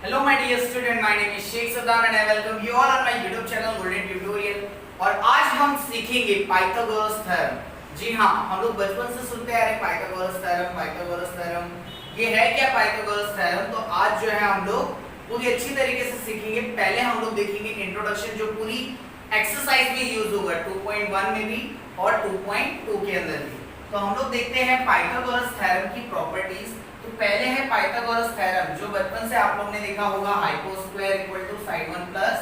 Hello my dear student, my name is Sheikh Saddam and I welcome you all on my YouTube channel Golden Tutorial। और आज हम सीखेंगे Pythagoras theorem. जी हाँ, हम लोग बचपन से सुनते आ रहे हैं पाइथागोरस थ्योरम, पाइथागोरस थ्योरम। ये है क्या पाइथागोरस थ्योरम? तो आज जो है हम लोग पूरी अच्छी तरीके से सीखेंगे। पहले हम लोग देखेंगे इंट्रोडक्शन, जो पूरी एक्सरसाइज में यूज होगा 2.1 में भी और 2.2 के अंदर भी। तो हम लोग देखते हैं पाइथागोरस थ्योरम की प्रॉपर्टीज। तो पहले है पाइथागोरस थ्योरम, जो बचपन से आप लोग ने देखा होगा, hypo square equal to side 1 plus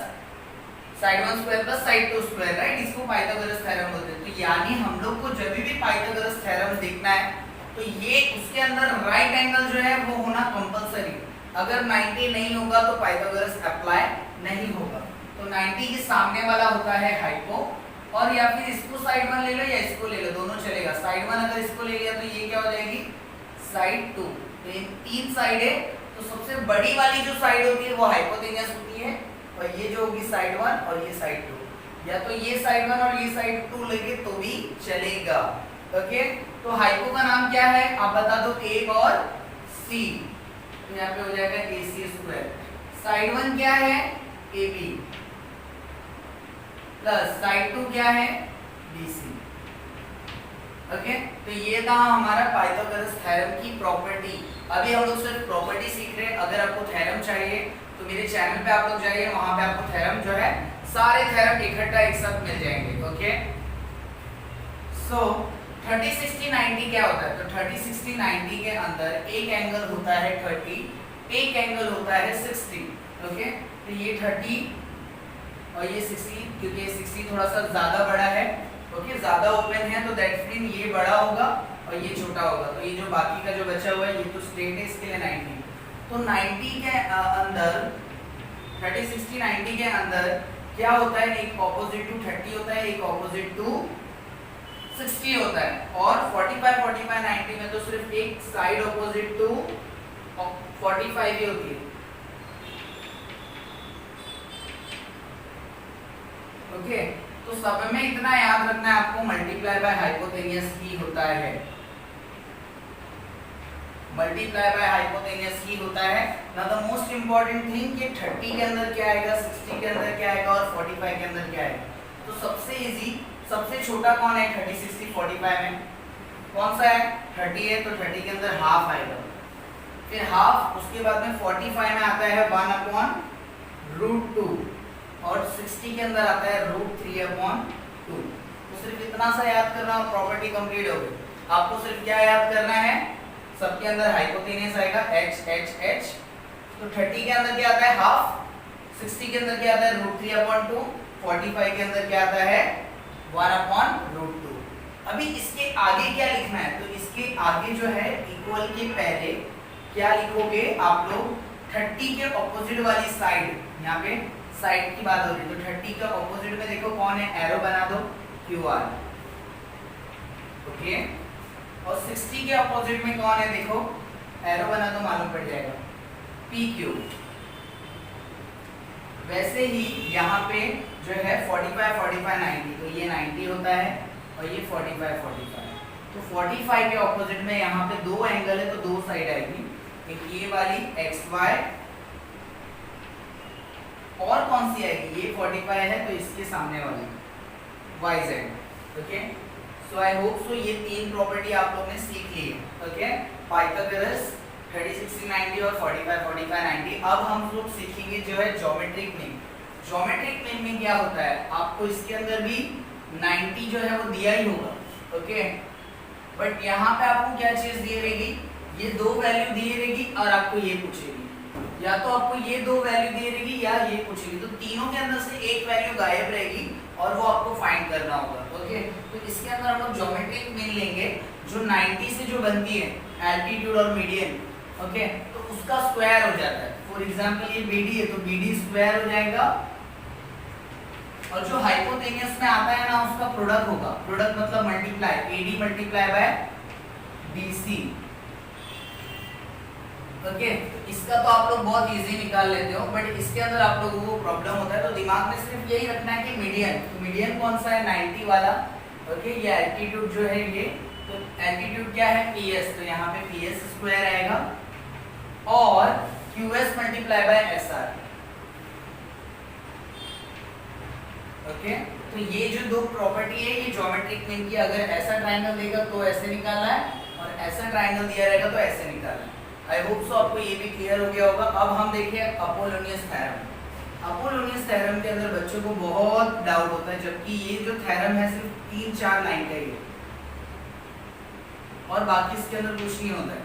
side 1 square plus side 2 square, right? इसको पाइथागोरस थ्योरम बोलते हैं। तो यानी हम लोग को जब भी पाइथागोरस थ्योरम देखना है तो ये उसके अंदर राइट एंगल जो है वो होना कंपलसरी। अगर 90 नहीं होगा तो पाइथागोरस अप्लाई नहीं होगा। तो 90 के सामने वाला होता है हाइपो, और या फिर इसको साइड 1 ले लो या इसको ले लो, दोनों चलेगा। साइड 1 अगर इसको ले लिया तो ये क्या हो जाएगी? साइड 2। तो ये तीन साइड है, तो सबसे बड़ी वाली जो साइड होती है वो हाइपोटेन्यूस होती है, और ये जो होगी साइड 1 और ये साइड 2। या तो ये साइड 1 और ये साइड 2 लेके तो भी चलेगा। ओके, तो हाइपो का नाम क्या है आप बता दो? ए और सी। तो यहाँ पे हो जाएगा AC स्क्वायर। साइड 1 क्या है? AB प्लस साइड 2 क्या है? BC। ओके, तो ये था हमारा पाइथागोरस थ्योरम की प्रॉपर्टी। अभी हम लोग सिर्फ प्रॉपर्टी सीख रहे हैं। अगर आपको थ्योरम चाहिए तो मेरे चैनल पे आप लोग जाइए, वहां पे आपको थ्योरम जो है सारे थ्योरम इकट्ठा एक साथ मिल जाएंगे। ओके, सो 30 60 90 क्या होता है? तो 30 60 90 के अंदर एक एंगल होता है 30, एक एंगल होता है 60। ओके, तो ये 30 और ये 60, क्योंकि 60 थोड़ा सा ज्यादा बड़ा है, ओके, ज्यादा ओपन है, तो दैट्स मीन ये बड़ा होगा और ये छोटा होगा। तो ये जो बाकी का जो बचा हुआ है ये तो स्ट्रेट है, इसके लिए 90। तो 90 के अंदर 30 60 90 के अंदर क्या होता है? एक ऑपोजिट टू 30 होता है, एक ऑपोजिट टू 60 होता है। और 45 45 90 में तो सिर्फ एक साइड ऑपोजिट टू 45 ही होती है। ओके, तो सब में इतना याद रखना है आपको, मल्टीप्लाई बाय हाइपोटेन्यूस ही होता है। मल्टीप्लाई बाय हाइपोटेन्यूस ही होता है। Now the most important thing कि 30 के अंदर क्या आएगा, 60 के अंदर क्या आएगा और 45 के अंदर क्या आएगा। तो सबसे इजी, सबसे छोटा कौन है? 30 60 45 में कौन सा है? 30 है, तो 30 के अंदर हाफ आएगा। फिर हाफ, उसके बाद में 45 में आता है 1/√2, और 60 के अंदर आता है √3/2। तो सिर्फ इतना सा याद करना और प्रॉपर्टी कंप्लीट हो गई। आपको सिर्फ क्या याद करना है? सबके अंदर हाइपोटेन्यूस आएगा h h h। तो 30 के अंदर क्या आता है? हाफ। 60 के अंदर क्या आता है? √3/2। 45 के अंदर क्या आता है? 1/√2। अभी इसके आगे क्या लिखना है? तो इसके आगे जो है इक्वल के पहले क्या लिखोगे आप लोग? 30 के ऑपोजिट वाली साइड, यहाँ पे साइड की बात हो रही है, तो 30 का ऑपोजिट में देखो कौन है? एरो बना दो, QR। ओके, और 60 के ऑपोजिट में कौन है? देखो एरो बना दो, मालूम पड़ जाएगा, PQ। वैसे ही यहाँ पे जो है 45 45 90, तो ये 90 होता है और ये 45 45। तो 45 के ऑपोजिट में यहाँ पे दो एंगल है, तो दो साइड आएगी, एक ये वाली XY और कौन सी आएगी? ये 45 है तो इसके सामने वाली YZ। Okay, so I hope so ये तीन प्रॉपर्टी आप लोग ने सीख ली है। ओके, पाइथागोरस 30 60 90 और 45 45 90। अब हम लोग सीखेंगे जो है ज्योमेट्रिक मीन। ज्योमेट्रिक मीन में क्या होता है? आपको इसके अंदर भी 90 जो है वो दिया ही होगा। ओके, बट यहाँ पे आपको क्या चीज दी रहेगी? ये दो वैल्यू दी रहेगी और आपको ये पूछेगी, या तो आपको ये दो वैल्यू दी रहेगी या ये पूछेगी। तो तीनों के अंदर से एक वैल्यू गायब रहेगी और वो आपको फाइंड करना होगा। ओके, तो इसके अंदर हम लोग ज्योमेट्रिक मीन लेंगे, जो 90 से जो बनती है, एल्टीट्यूड और मीडियन। ओके, तो उसका स्क्वायर हो जाता है। फॉर एग्जांपल ये BD है, तो BD स्क्वायर हो जाएगा, और जो हाइपोटेन्यूस में आता है ना उसका प्रोडक्ट होगा। प्रोडक्ट मतलब multiply, AD multiply by BC। Okay, इसका तो आप लोग बहुत इजी निकाल लेते हो, बट इसके अंदर आप लोगों को प्रॉब्लम होता है। तो दिमाग में सिर्फ यही रखना है कि मीडियन, तो मीडियन कौन सा है? 90 वाला। ओके, ये एल्टीट्यूड जो है ये, तो एल्टीट्यूड क्या है? PS, तो यहाँ पे PS स्क्वायर आएगा, और QS multiply by SR। Okay, तो ये जो दो प्रॉपर्टी है ये ज्योमेट्रिक मीन की, अगर ऐसा ट्रायंगल देगा तो ऐसे निकालना है और ऐसा ट्रायंगल दिया रहेगा तो ऐसे निकालना है। आई होप सो आपको ये भी क्लियर हो गया होगा। अब हम देखिए अपोलोनियस थ्योरम। अपोलोनियस थ्योरम के अंदर बच्चों को बहुत डाउट होता है, जबकि ये जो थ्योरम है सिर्फ 3-4 लाइन का ही है और बाकी इसके अंदर कुछ नहीं होता है।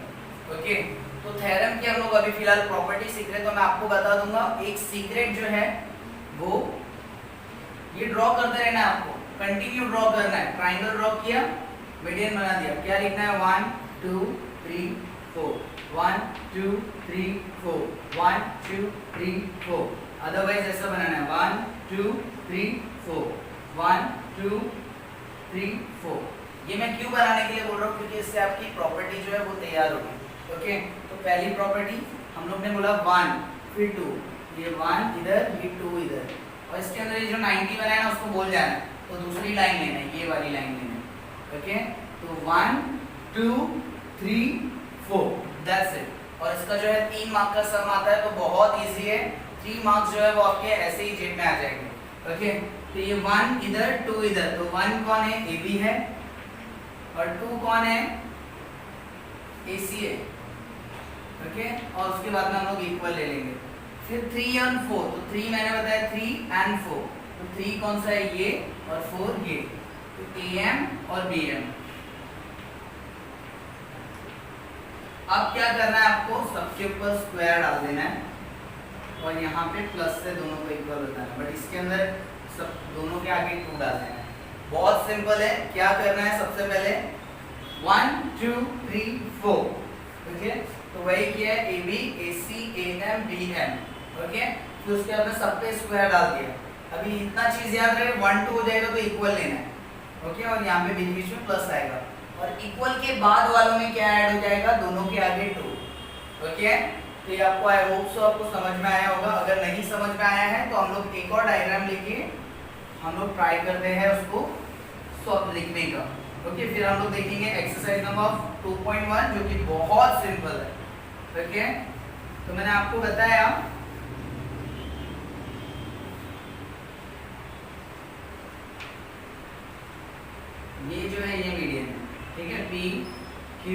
ओके, तो थ्योरम की हम लोग अभी फिलहाल प्रॉपर्टी सीख रहे हैं, तो मैं आपको बता दूंगा। एक सीक्रेट जो है वो ये ड्रॉ करते रहना है, आपको कंटिन्यू ड्रॉ करना है। ट्रायंगल ड्रॉ किया, मीडियन बना दिया, क्या लिखना है 1 2 3 4 1 2 3 4 1 2 3 4। अदरवाइज ऐसा बनाना है 1 2 3 4 1 2 3 4। ये मैं क्यों बनाने के लिए बोल रहा हूँ, क्योंकि इससे आपकी प्रॉपर्टी जो है वो तैयार होगी। ओके, तो पहली प्रॉपर्टी हम लोग ने बोला 1 फिर 2, ये 1 इधर ये 2 इधर, और इसके अंदर ये जो 90 बनाया ना उसको बोल जाना है, तो दूसरी लाइन लेना है, ये वाली लाइन लेना है। ओके, तो 1 2 3 4 दैट्स इट। और इसका जो है 3 मार्क का सम आता है, तो बहुत इजी है। 3 मार्क्स जो है वो आपके ऐसे ही जेब में आ जाएंगे। ओके, तो ये 1 इधर 2 इधर, तो 1 कौन है, AB है, और 2 कौन है, AC है। ओके, और उसके बाद में हम लोग इक्वल ले लेंगे। फिर 3 और 4, तो 3 मैंने बताया 3 and 4, तो 3 कौन सा है, ये, और 4 ये, तो AM और BM। अब क्या करना है, आपको सबके ऊपर स्क्वायर डाल देना है और यहाँ पे प्लस से दोनों को इक्वल बताना है, बट इसके अंदर सब दोनों के आगे 2 डाल देना है। बहुत सिंपल है। क्या करना है, सबसे पहले 1 2 3 4। ओके, तो वही किया है, AB AC AM BM। Okay, फिर उसके बाद में सब पे स्क्वायर डाल दिया। अभी इतना चीज याद रहे, 1 2 हो जाएगा तो इक्वल लेना है। ओके, और यहाँ पे बीच में प्लस आएगा, और इक्वल के बाद वालों में क्या ऐड हो जाएगा, दोनों के आगे 2। ओके, तो ये आपको आई होप सो आपको समझ में आया होगा। अगर नहीं समझ में आया है तो हम लोग एक और डायग्राम लेके हम लोग ट्राई करते हैं उसको सॉल्व लिखने का। ओके, फिर हम लोग देखेंगे एक्सरसाइज नंबर 2.1 जो कि बहुत सिंपल है। ओके, तो मैंने आपको बताया ये जो है ये मीडियन है, ठीक है, P Q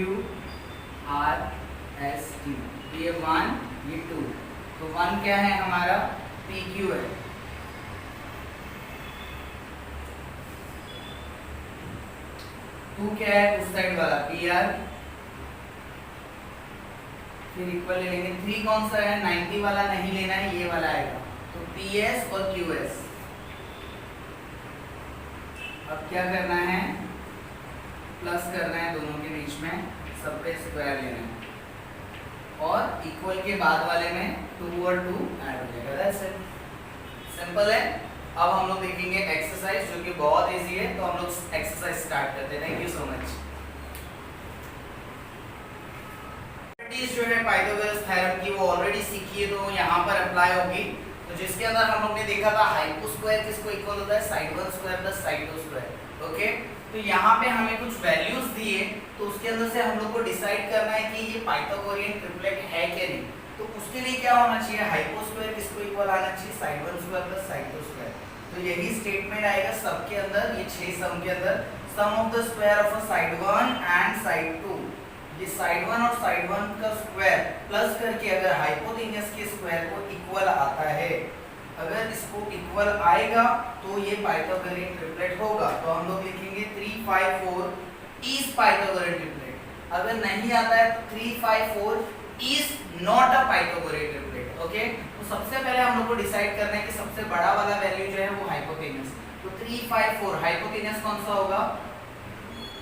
R S T, ये 1 ये 2, तो 1 क्या है हमारा, PQ है, 2 क्या है उस साइड वाला, PR, फिर इक्वल ले लेंगे। 3 कौन सा है, 90 वाला नहीं लेना है, ये वाला आएगा, तो PS और QS। अब क्या करना है, प्लस करना है दोनों के बीच में, सब पे स्क्वायर लेना है, और इक्वल के बाद वाले में 2 और 2 ऐड हो जाएगा। दैट्स इट, सिंपल है। अब हम लोग देखेंगे एक्सरसाइज जो कि बहुत इजी है, तो हम लोग एक्सरसाइज स्टार्ट करते हैं। Thank you so much. जो है पाइथागोरस थ्योरम की वो ऑलरेडी सीखी है, तो यहाँ पर अप्लाई होगी। तो जिसके अंदर हम लोग ने देखा था हाइपोस्क्वायर किसको इक्वल होता है, side 1 square plus side 2 square. Okay, तो यहाँ पे हमें कुछ वैल्यूज दिए, तो उसके अंदर से हम लोग को डिसाइड करना है कि ये पाइथागोरियन ट्रिपलेट है क्या नहीं। तो उसके लिए क्या होना चाहिए, हाइपोस्क्वायर किसको इक्वल आना चाहिए, side 1 square plus side 2 square. तो यही स्टेटमेंट आएगा सबके अंदर, ये 6 सम के अंदर, sum of the square of side 1 and side 2। ये साइड 1 और साइड 1 का स्क्वायर प्लस करके अगर हाइपोटेन्यूज के स्क्वायर को इक्वल आता है, अगर इसको इक्वल आएगा तो ये पाइथागोरियन ट्रिपलेट होगा। तो हम लोग लिखेंगे 3 5 4 इज पाइथागोरियन ट्रिपलेट। अगर नहीं आता है तो 3 5 4 is not a Pythagorean triplet. Okay, तो सबसे पहले हम लोग को डिसाइड करना है कि सबसे बड़ा वाला वैल्यू जो है वो हाइपोटेन्यूज, तो 3 5 4 हाइपोटेन्यूज कौन सा होगा,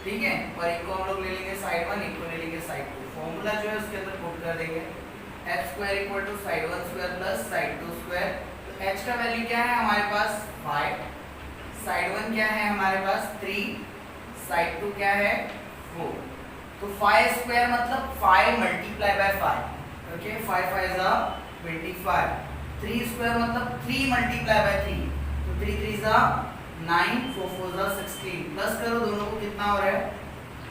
ठीक है, और एक को हम लोग ले लेंगे साइड 1, एक को ले लेंगे साइड 2। फॉर्मूला जो है उसके अंदर पुट कर देंगे h square equal to side 1 square plus side 2 square. तो h का वैल्यू क्या है हमारे पास 5, साइड 1 क्या है हमारे पास 3, साइड 2 क्या है 4। तो 5 स्क्वायर मतलब 5 मल्टीप्लाई बाय 5। ओके, 5 5 जा 25। 3 स्क्वायर मतलब 3 मल्टीप्लाई बाय 3, तो 3 3 जा 9, 4 4 जा 16। प्लस करो दोनों को, कितना हो रहा है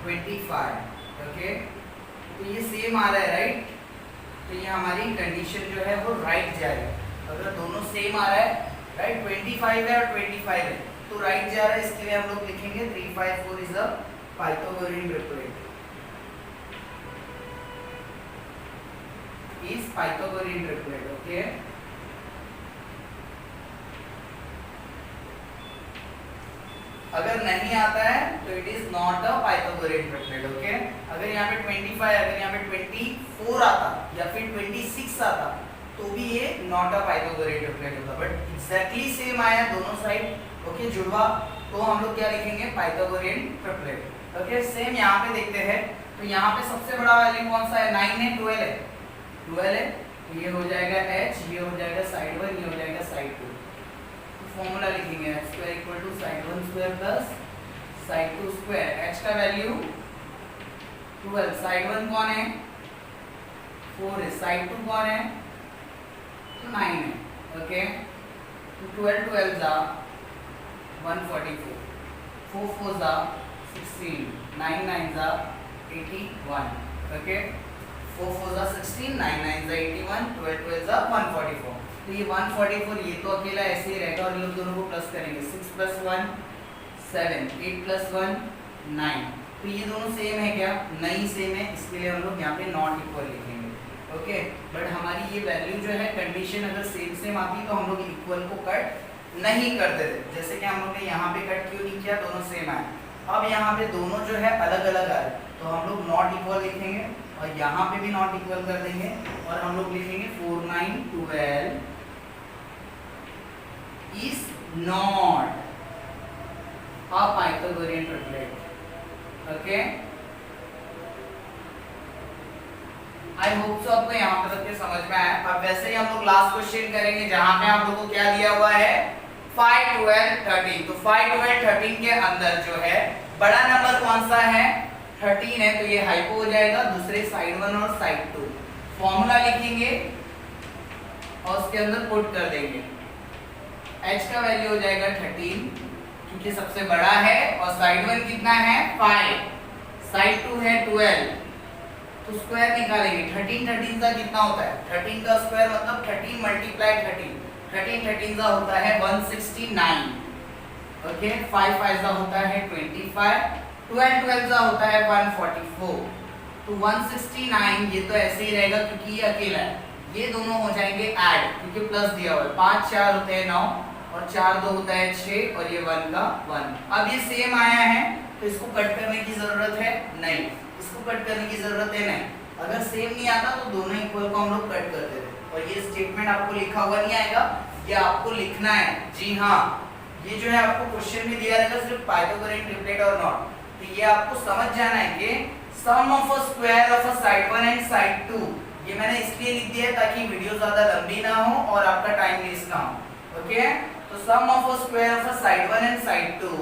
25। ओके, तो ये सेम आ रहा है, राइट। तो ये हमारी कंडीशन जो है वो राइट जा रही है। अगर दोनों सेम आ रहा है, राइट 25 है और 25 है, तो राइट जा रहा है, इसके लिए हम लोग लिखेंगे 354 is a Pythagorean triplet, is Pythagorean triplet. Okay, अगर नहीं आता है तो it is not a Pythagorean triplet. Okay, अगर यहाँ पे 25, अगर यहाँ पे 24 आता या फिर 26 आता तो भी ये नॉट अ पाइथागोरियन ट्रिपलेट होता, बट एग्जैक्टली सेम आया दोनों साइड। ओके, जुड़वा, तो हम लोग क्या लिखेंगे, पाइथागोरियन ट्रिपलेट। ओके, सेम यहाँ पे देखते हैं, तो यहाँ पे सबसे बड़ा वैल्यू कौन सा है, 9 है, 12 है, 12 है, तो ये हो जाएगा h, ये हो जाएगा साइड 1, ये हो जाएगा साइड 2। फॉर्मूला लिखेंगे h square equal to side 1 square plus side 2 square. h का वैल्यू 12, साइड 1 कौन है, 4 है, साइड 2 कौन है, तो 9 है। ओके, तो 12 12 जा 144, 4 4 जा 16, 9 9 जा 81। ओके, 4 4 जा 16, 9 9 जा 81, 12 12 जा 144। तो ये 144 ये तो अकेला ऐसे ही रहेगा और इन लोग दोनों को प्लस करेंगे, 6 + 1 7, 8 + 1 9। तो ये दोनों सेम है क्या, नहीं सेम है, इसके लिए हम लोग यहाँ पे नॉट इक्वल लिखेंगे। ओके, बट हमारी ये वैल्यू जो है कंडीशन अगर सेम सेम आती तो हम लोग इक्वल को कट नहीं करते थे, जैसे कि हम लोग ने यहाँ पे कट क्यों नहीं किया, दोनों सेम आए। अब यहाँ पे दोनों जो है अलग अलग आए, तो हम लोग नॉट इक्वल लिखेंगे और यहाँ पे भी नॉट इक्वल कर देंगे और हम लोग लिखेंगे 4 9 12 is not a Pythagorean triplet. Okay, I hope so आपको यहाँ तक के समझ में आया। अब वैसे ही हम लोग लास्ट क्वेश्चन करेंगे जहां पे आप लोगों को क्या दिया हुआ है, 5 12 13। तो 5 12 13 के अंदर जो है बड़ा नंबर कौन सा है, 13 है, तो ये हाइपो हो जाएगा, दूसरे साइड 1 और साइड 2। फॉर्मूला लिखेंगे और उसके अंदर पुट कर देंगे, h का वैल्यू हो जाएगा 13 क्योंकि सबसे बड़ा है, और साइड 1 कितना है 5, साइड 2 है 12, तो स्क्वायर निकालेंगे। 13 13 का कितना होता है, 13 का स्क्वायर मतलब 13 × 13, 13 13 का होता है 169। ओके, 5 5 का होता है 25, 12 12 का होता है 144। तो 169 ये तो ऐसे ही रहेगा क्योंकि ये अकेला है, ये दोनों हो जाएंगे ऐड क्योंकि प्लस दिया हुआ है, 5 4 होते हैं 9 और 4 2 होता है 6 और ये 1 का 1। अब ये सेम आया है तो इसको कट करने की जरूरत है नहीं, इसको कट करने की जरूरत है नहीं। अगर सेम नहीं आता तो दोनों इक्वल को हम लोग कट करते थे, और ये स्टेटमेंट आपको लिखा हुआ नहीं आएगा, ये आपको लिखना है। जी हाँ, ये जो है आपको क्वेश्चन में दिया रहेगा सिर्फ पाइथागोरियन ट्रिपलेट और नॉट, तो ये आपको समझ जाना है कि sum of a square of a side 1 and side 2, ये मैंने इसलिए लिख दिया है ताकि वीडियो ज्यादा लंबी ना हो और आपका टाइम वेस्ट ना हो। ओके, तो sum of a square of a side 1 and side 2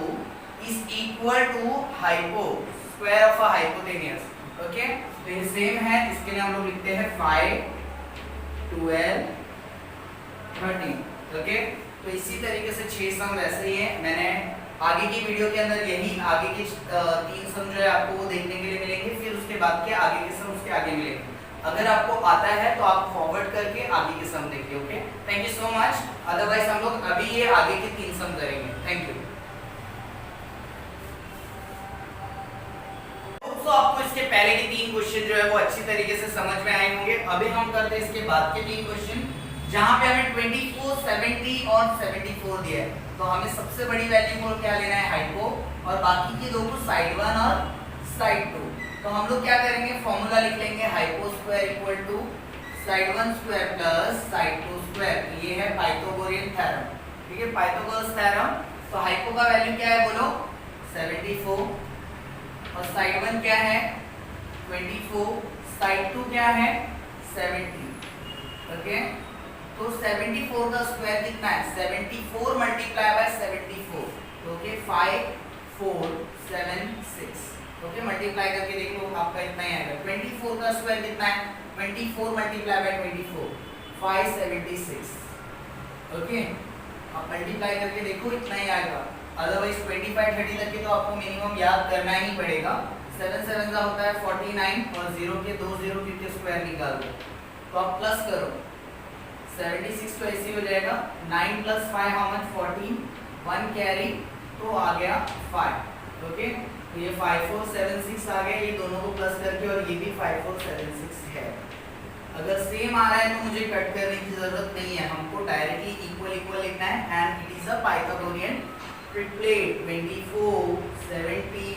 is equal to hypo square of a hypotenuse. Okay, तो ये सेम है, इसके लिए हम लोग लिखते हैं 5 12 13। ओके, तो इसी तरीके से 6 सम वैसे ही है, मैंने आगे की वीडियो के अंदर यही आगे के 3 सम जो है आपको वो देखने के लिए मिलेंगे, फिर उसके बाद के आगे के सम उसके आगे मिलेंगे। अगर आपको आता है तो आप फॉरवर्ड करके आगे के सम देखिए। Okay, thank you so much. Otherwise हम लोग अभी ये आगे के 3 सम करेंगे। Thank you. तो आपको इसके पहले के 3 क्वेश्चन जो है वो अच्छी तरीके से समझ में आए होंगे। अभी हम करते हैं इसके बाद के 3 क्वेश्चन जहां पे हमें 24 70 और 74 दिया है, तो हमें सबसे बड़ी वैल्यू को क्या लेना है, हाइपो, और बाकी के दो को साइड 1 और साइड 2। तो हम लोग क्या करेंगे, फॉर्मूला लिख लेंगे, hypo square equal to side 1 square plus side 2 square. ये है पाइथागोरियन थ्योरम। ठीक है, पाइथागोरस थ्योरम। तो हाइपो का वैल्यू क्या है बोलो, 74, और साइड 1 क्या है 24, साइड 2 क्या है 70। ओके, तो 74 का स्क्वायर कितना है, 74 multiply by 74। Okay, 5 4 7 6। Okay, multiply करके देखो आपका इतना ही आएगा। 24 का स्क्वायर कितना है, 24 मल्टीप्लाई बाय 24 576। ओके, आप मल्टीप्लाई करके देखो इतना ही आएगा। अदरवाइज 25 30 तक के तो आपको मिनिमम याद करना ही पड़ेगा। 7 7 का होता है 49 और 0 के 2 0 के स्क्वायर निकाल दो। तो आप प्लस करो, 76 तो ऐसे हो जाएगा, 9 + 5 हाउ मच 14, 1 कैरी तो आ गया 5। ओके, तो ये 5476 आ गया, ये दोनों को प्लस करके, और ये भी 5476 है। अगर सेम आ रहा है तो मुझे कट करने की जरूरत नहीं है, हमको डायरेक्टली इक्वल इक्वल लिखना है। And it is a Pythagorean triplet, 24, 70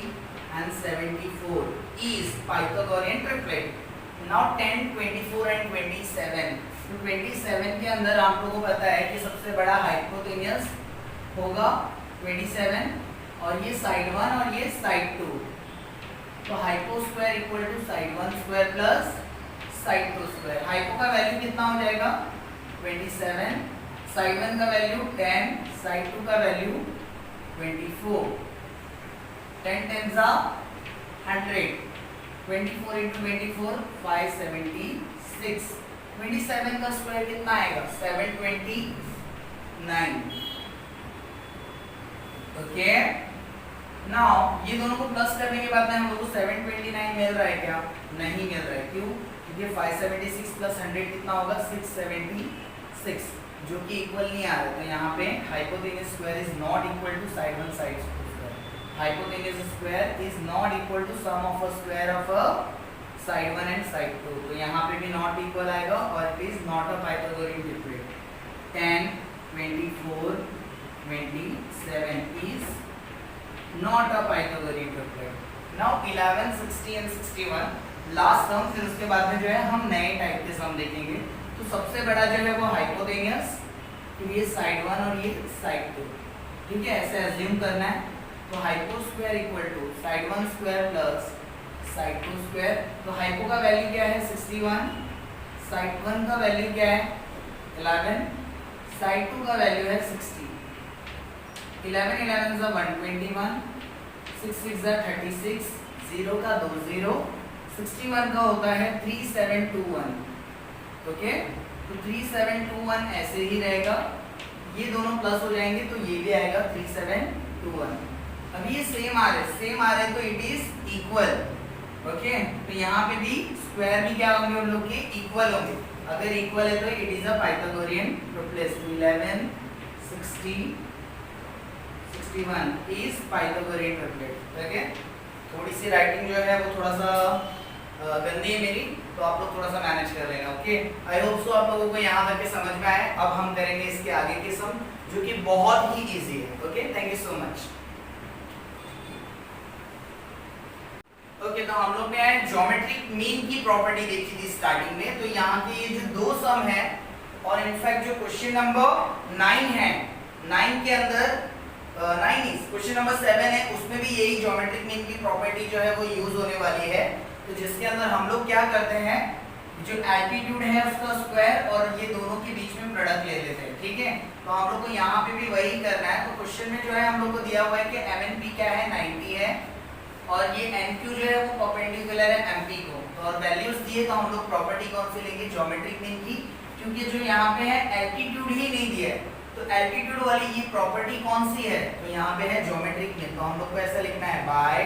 and 74 is Pythagorean triplet. Now 10, 24 and 27. तो 27 के अंदर आप लोगों को पता है कि सबसे बड़ा हाइपोटेन्यूस होगा 27, और ये साइड 1 और ये साइड 2। तो hypo square equal to side 1 square plus side 2 square. Hypo का वैल्यू कितना हो जाएगा 27, साइड 1 का वैल्यू 10, साइड 2 का वैल्यू 24। 10 10s are 100, 24 into 24 576। 27 का स्क्वायर कितना आएगा 729। ओके, नाउ ये दोनों को प्लस करने के बाद में हम लोग को 729 मिल रहा है क्या? नहीं मिल रहा है। क्यों? क्योंकि 576 + 100 कितना होगा 676, जो कि इक्वल नहीं आ रहा। तो यहाँ पे hypotenuse square is not equal to side 1 side 2 square. Hypotenuse square is not equal to sum of a square of a side 1 and side 2। तो यहाँ पे भी नॉट इक्वल आएगा, और it is not a Pythagorean triplet. 10, 24, 27 is not a Pythagorean triplet. Now 11, 60 and 61 last सम, फिर उसके बाद में जो है हम नए टाइप के सम देखेंगे। तो सबसे बड़ा जो है वो हाइपोटेन्यूस, फिर ये साइड 1 और ये साइड 2। ठीक है, ऐसे अज्यूम करना है। तो hypo square equal to side 1 square plus side 2 square. तो हाइपो का वैल्यू क्या है 61, साइड 1 का वैल्यू क्या है 11, साइड 2 का वैल्यू है 60। 11 11 is 121, 6 6 is 36, 0 का 2 0, 61 का होता है 3721। ओके, तो 3721 ऐसे ही रहेगा, ये दोनों प्लस हो जाएंगे तो ये भी आएगा 3721। अब ये सेम आ रहे तो इट इज इक्वल। ओके, तो यहाँ पे भी स्क्वायर भी क्या होंगे उन लोग के इक्वल होंगे। अगर इक्वल है तो it is a Pythagorean triplet. 11, 60, 61 is Pythagorean triplet. Okay, थोड़ी सी राइटिंग जो है वो थोड़ा सा गंदी है मेरी, तो आप लोग थोड़ा सा मैनेज कर लेना। ओके, आई होप सो आप लोगों को यहाँ तक के समझ में आए। अब हम करेंगे इसके आगे के सम, जो कि बहुत ही इजी है। Okay, thank you so much. Okay, तो हम लोग ने ज्योमेट्रिक मीन की प्रॉपर्टी देखी थी स्टार्टिंग में। तो यहाँ के ये जो दो सम है, और इनफैक्ट जो क्वेश्चन नंबर 9 है, 9 के अंदर क्वेश्चन नंबर 7 है, उसमें भी यही ज्योमेट्रिक मीन की प्रॉपर्टी जो है वो यूज होने वाली है। तो जिसके अंदर हम लोग क्या करते हैं, जो एल्टीट्यूड है उसका स्क्वायर और ये दोनों के बीच में प्रोडक्ट ले लेते हैं। ठीक है, तो हम लोग को यहाँ पे भी वही करना है। तो क्वेश्चन में जो है हम लोग को दिया हुआ है कि MNP क्या है 90 है, और ये NQ जो है वो परपेंडिकुलर है MP को। तो और वैल्यूज दिए तो हम लोग प्रॉपर्टी कौन सी लेंगे ज्योमेट्रिक मीन की, क्योंकि जो यहाँ पे है एल्टीट्यूड ही नहीं दिया है। तो एल्टीट्यूड वाली ये प्रॉपर्टी कौन सी है, तो यहाँ पे है ज्योमेट्रिक मीन। तो हम लोग को ऐसा लिखना है बाय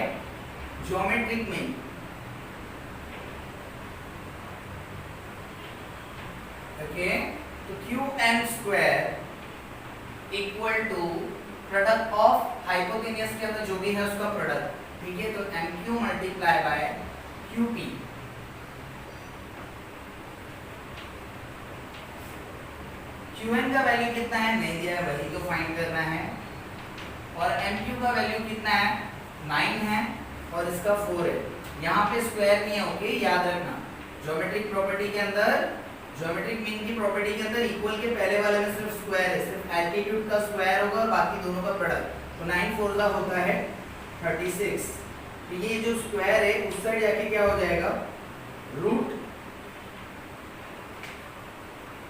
ज्योमेट्रिक मीन। ओके, तो QM square equal to product of hypotenuse के अंदर जो भी है उसका प्रोडक्ट। ठीक है, तो MQ multiply by QP। QN का वैल्यू कितना है नहीं दिया है, वही तो फाइंड करना है। और MQ का वैल्यू कितना है 9 है, और इसका 4 है। यहाँ पे स्क्वायर नहीं है। ओके, याद रखना ज्योमेट्रिक प्रॉपर्टी के अंदर, ज्योमेट्रिक मीन की प्रॉपर्टी के अंदर इक्वल के पहले वाले में सिर्फ स्क्वायर है, सिर्फ एल्टीट्यूड का स्क्वायर होगा और बाकी दोनों का प्रोडक्ट। तो 9 4 का होता है 36। तो ये जो स्क्वायर है उस साइड जाके क्या हो जाएगा रूट।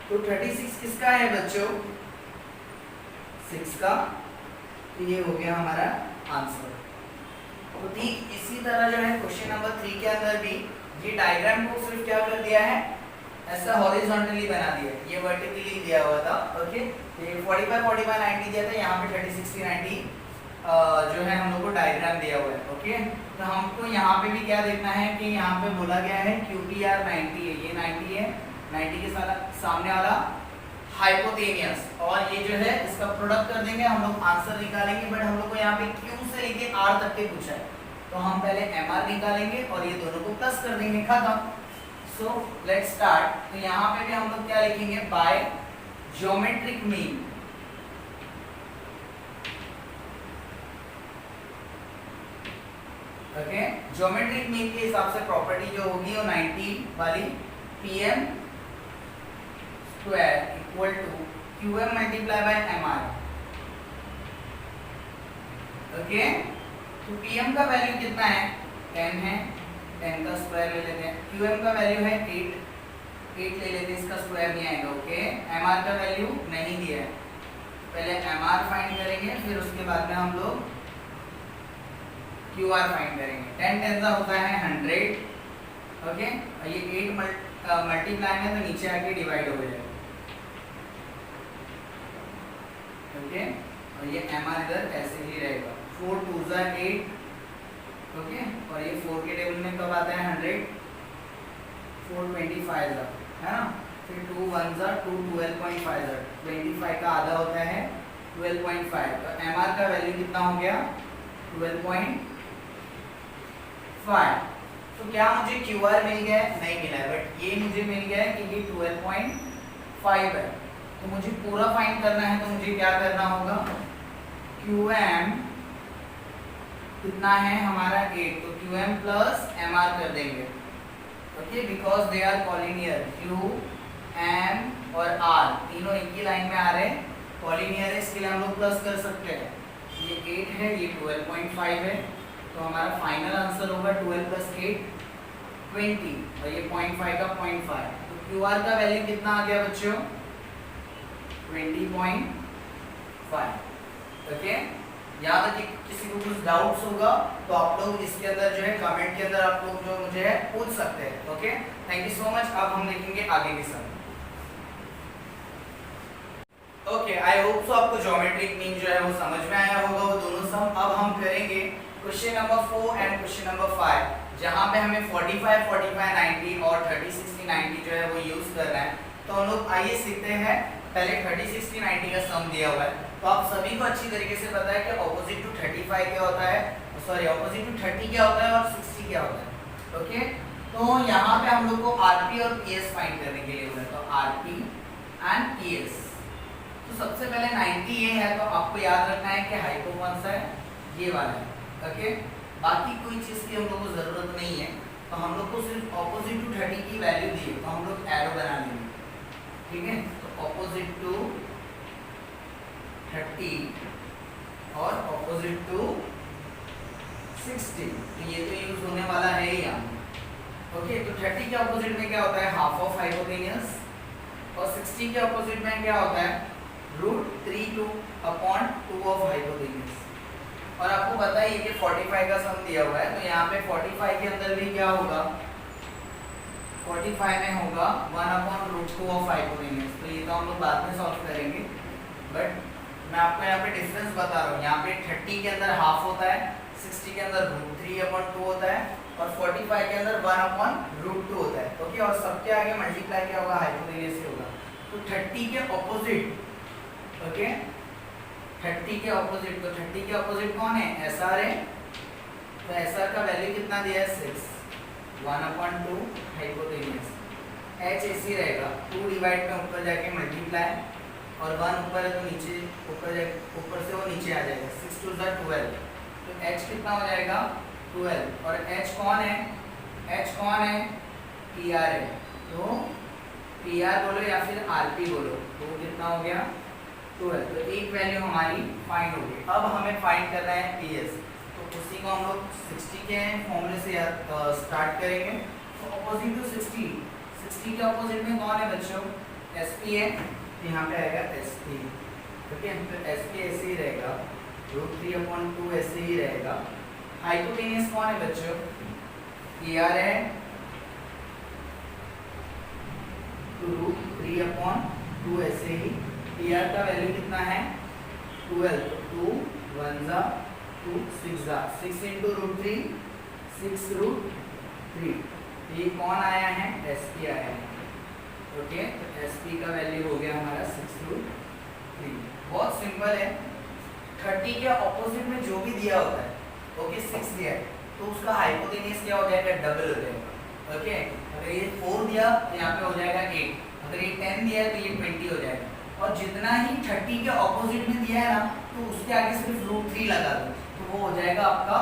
तो 36 किसका है बच्चों 6 का। तो ये हो गया हमारा आंसर। तो ठीक इसी तरह जो है क्वेश्चन नंबर 3 के अंदर भी ये डायग्राम को सिर्फ क्या कर दिया है ऐसा हॉरिजॉन्टली बना दिया, ये वर्टिकली दिया हुआ था। ओके, ये 45 45 90 दिया था, यहाँ पे 30 60 90 जो है हम लोग को डायग्राम दिया हुआ है। ओके, तो हमको यहाँ पे भी क्या देखना है कि यहाँ पे बोला गया है QPR 90 है, ये 90 है, 90 के सामने वाला हाइपोटेनियस, और ये जो है इसका प्रोडक्ट कर देंगे, हम लोग आंसर निकालेंगे। बट हम लोग को यहाँ पे Q से लेके R तक के पूछा है, तो हम पहले MR निकालेंगे और ये दोनों को प्लस कर देंगे, खत्म। So let's start. तो यहाँ पे भी हम लोग क्या लिखेंगे, by geometric mean. Okay, geometric mean के हिसाब से प्रॉपर्टी जो होगी वो 90 वाली PM square equal to QM multiply by MR। Okay, तो PM का वैल्यू कितना है, 10 है, 10 का स्क्वायर ले लेते हैं। QM का वैल्यू है 8 ले लेते हैं, इसका स्क्वायर नहीं आएगा। ओके, MR का वैल्यू नहीं दिया है, पहले MR फाइंड करेंगे, फिर उसके बाद में हम लोग QR फाइंड करेंगे। 10 10 का होता है 100। ओके, और ये 8 मल्टीप्लाई में तो नीचे आके डिवाइड हो जाएगा। ओके, और ये MR इधर ऐसे ही रहेगा, 4 2 जा 8। ओके, और ये 4 के टेबल में कब आता है 100, 4 25 जा, है ना, फिर 2 1 जा 2 12.5 जा, 25 का आधा होता है 12.5। तो MR का वैल्यू कितना हो गया, 12.5। तो क्या मुझे QR मिल गया है, नहीं मिला है, बट ये मुझे मिल गया है कि ये 12.5 है। तो मुझे पूरा फाइंड करना है, तो मुझे क्या करना होगा, QM कितना है हमारा 8, तो QM प्लस MR कर देंगे। Okay, because they are collinear, QM और R तीनों एक ही लाइन में आ रहे हैं, कॉलिनियर है, इसके लिए हम लोग प्लस कर सकते हैं। ये 8 है, ये 12.5 है, तो हमारा फाइनल आंसर होगा 12 प्लस 8 20, और ये 0.5 का 0.5। तो QR का वैल्यू कितना आ गया बच्चों, 20.5। ओके, यहाँ तक किसी को कुछ डाउट्स होगा तो आप लोग इसके अंदर जो है कमेंट के अंदर आप लोग जो मुझे है पूछ सकते हैं। Okay, thank you so much. अब हम देखेंगे आगे की सम। ओके, आई होप सो आपको ज्योमेट्रिक मीन जो है वो समझ में आया होगा, वो दोनों सम। अब हम करेंगे question number 4 and question number 5, जहाँ पे हमें 45 45 90 और 30 60 90 जो है वो यूज करना है। तो हम लोग आइए सीखते हैं। पहले 30 60 90 का सम दिया हुआ है, तो आप सभी को अच्छी तरीके से पता है कि ऑपोजिट टू 35 क्या होता है, सॉरी ऑपोजिट टू 30 क्या होता है और 60 क्या होता है। ओके, तो यहाँ पे हम लोग को RP और PS फाइंड करने के लिए बोला, तो RP एंड PS। तो सबसे पहले 90 ये है, तो आपको याद रखना है कि हाइपो कौन सा है, ये वाला है। ओके, बाकी कोई चीज़ की हम लोग को ज़रूरत नहीं है, तो हम लोग को सिर्फ ऑपोजिट टू 30 की वैल्यू दी है, तो हम लोग एरो बना लेंगे। ठीक है, तो ऑपोजिट टू 30 और ऑपोजिट टू 60, तो ये तो यूज होने वाला है ही यहाँ। ओके, तो 30 के ऑपोजिट में क्या होता है, हाफ ऑफ हाइपोटेनियस, और 60 के ऑपोजिट में क्या होता है, √3/2 ऑफ हाइपोटेनियस। और आपको पता ही है कि 45 का सम दिया हुआ है, तो यहाँ पे 45 के अंदर भी क्या होगा, 45 में होगा 1/√2 ऑफ हाइपोटेनियस। तो ये तो हम लोग बाद में सॉल्व करेंगे, बट मैं आपको यहाँ पे डिफरेंस बता रहा हूँ। यहाँ पे 30 के अंदर हाफ होता है, 60 के अंदर √3/2 होता है, और 45 के अंदर 1/√2 होता है। ओके, और सबके आगे मल्टीप्लाई क्या होगा, हाइपोटेनियस से होगा। तो 30 के ऑपोजिट, ओके 30 के ऑपोजिट, तो 30 के ऑपोजिट कौन है, SR है, तो SR का वैल्यू कितना दिया है 6, 1/2 हाइपोटेनियस। H ऐसी रहेगा, 2 डिवाइड में ऊपर जाके मल्टीप्लाई, और 1 ऊपर है तो नीचे ऊपर से वो नीचे आ जाएगा, 6 2 जा 12, तो H कितना हो जाएगा 12। और H कौन है, H कौन है, PR है, तो PR बोलो या फिर RP बोलो, तो कितना हो गया 12। तो एक वैल्यू हमारी फाइंड हो गई। अब हमें फाइंड करना है PS, तो उसी को हम लोग 60 के फॉर्मूले से स्टार्ट करेंगे। तो ऑपोजिट टू 60 के ऑपोजिट में कौन है बच्चों, SP है, यहाँ पे आएगा SP। ठीक है, तो SP ऐसे ही रहेगा, √3/2 ऐसे ही रहेगा। हाइपोटेनियस कौन है बच्चों, PR है, √3/2 ऐसे ही। PR का वैल्यू कितना है 12, तो 2 1 जा 2 6 जा 6 × √3 6 √3। ये कौन आया है, SP आया है। ओके, तो SP का वैल्यू हो गया हमारा 6√3। बहुत सिंपल है। 30 के ऑपोजिट में जो भी दिया होता है, ओके 6 दिया है तो उसका हाइपोटेन्यूज क्या हो जाएगा, डबल हो जाएगा। ओके, अगर ये 4 दिया तो यहाँ पे हो जाएगा 8, अगर ये 10 दिया है तो ये 20 हो जाएगा। और जितना ही 30 के ऑपोजिट में दिया है ना, तो उसके आगे सिर्फ √3 लगा दो तो वो हो जाएगा आपका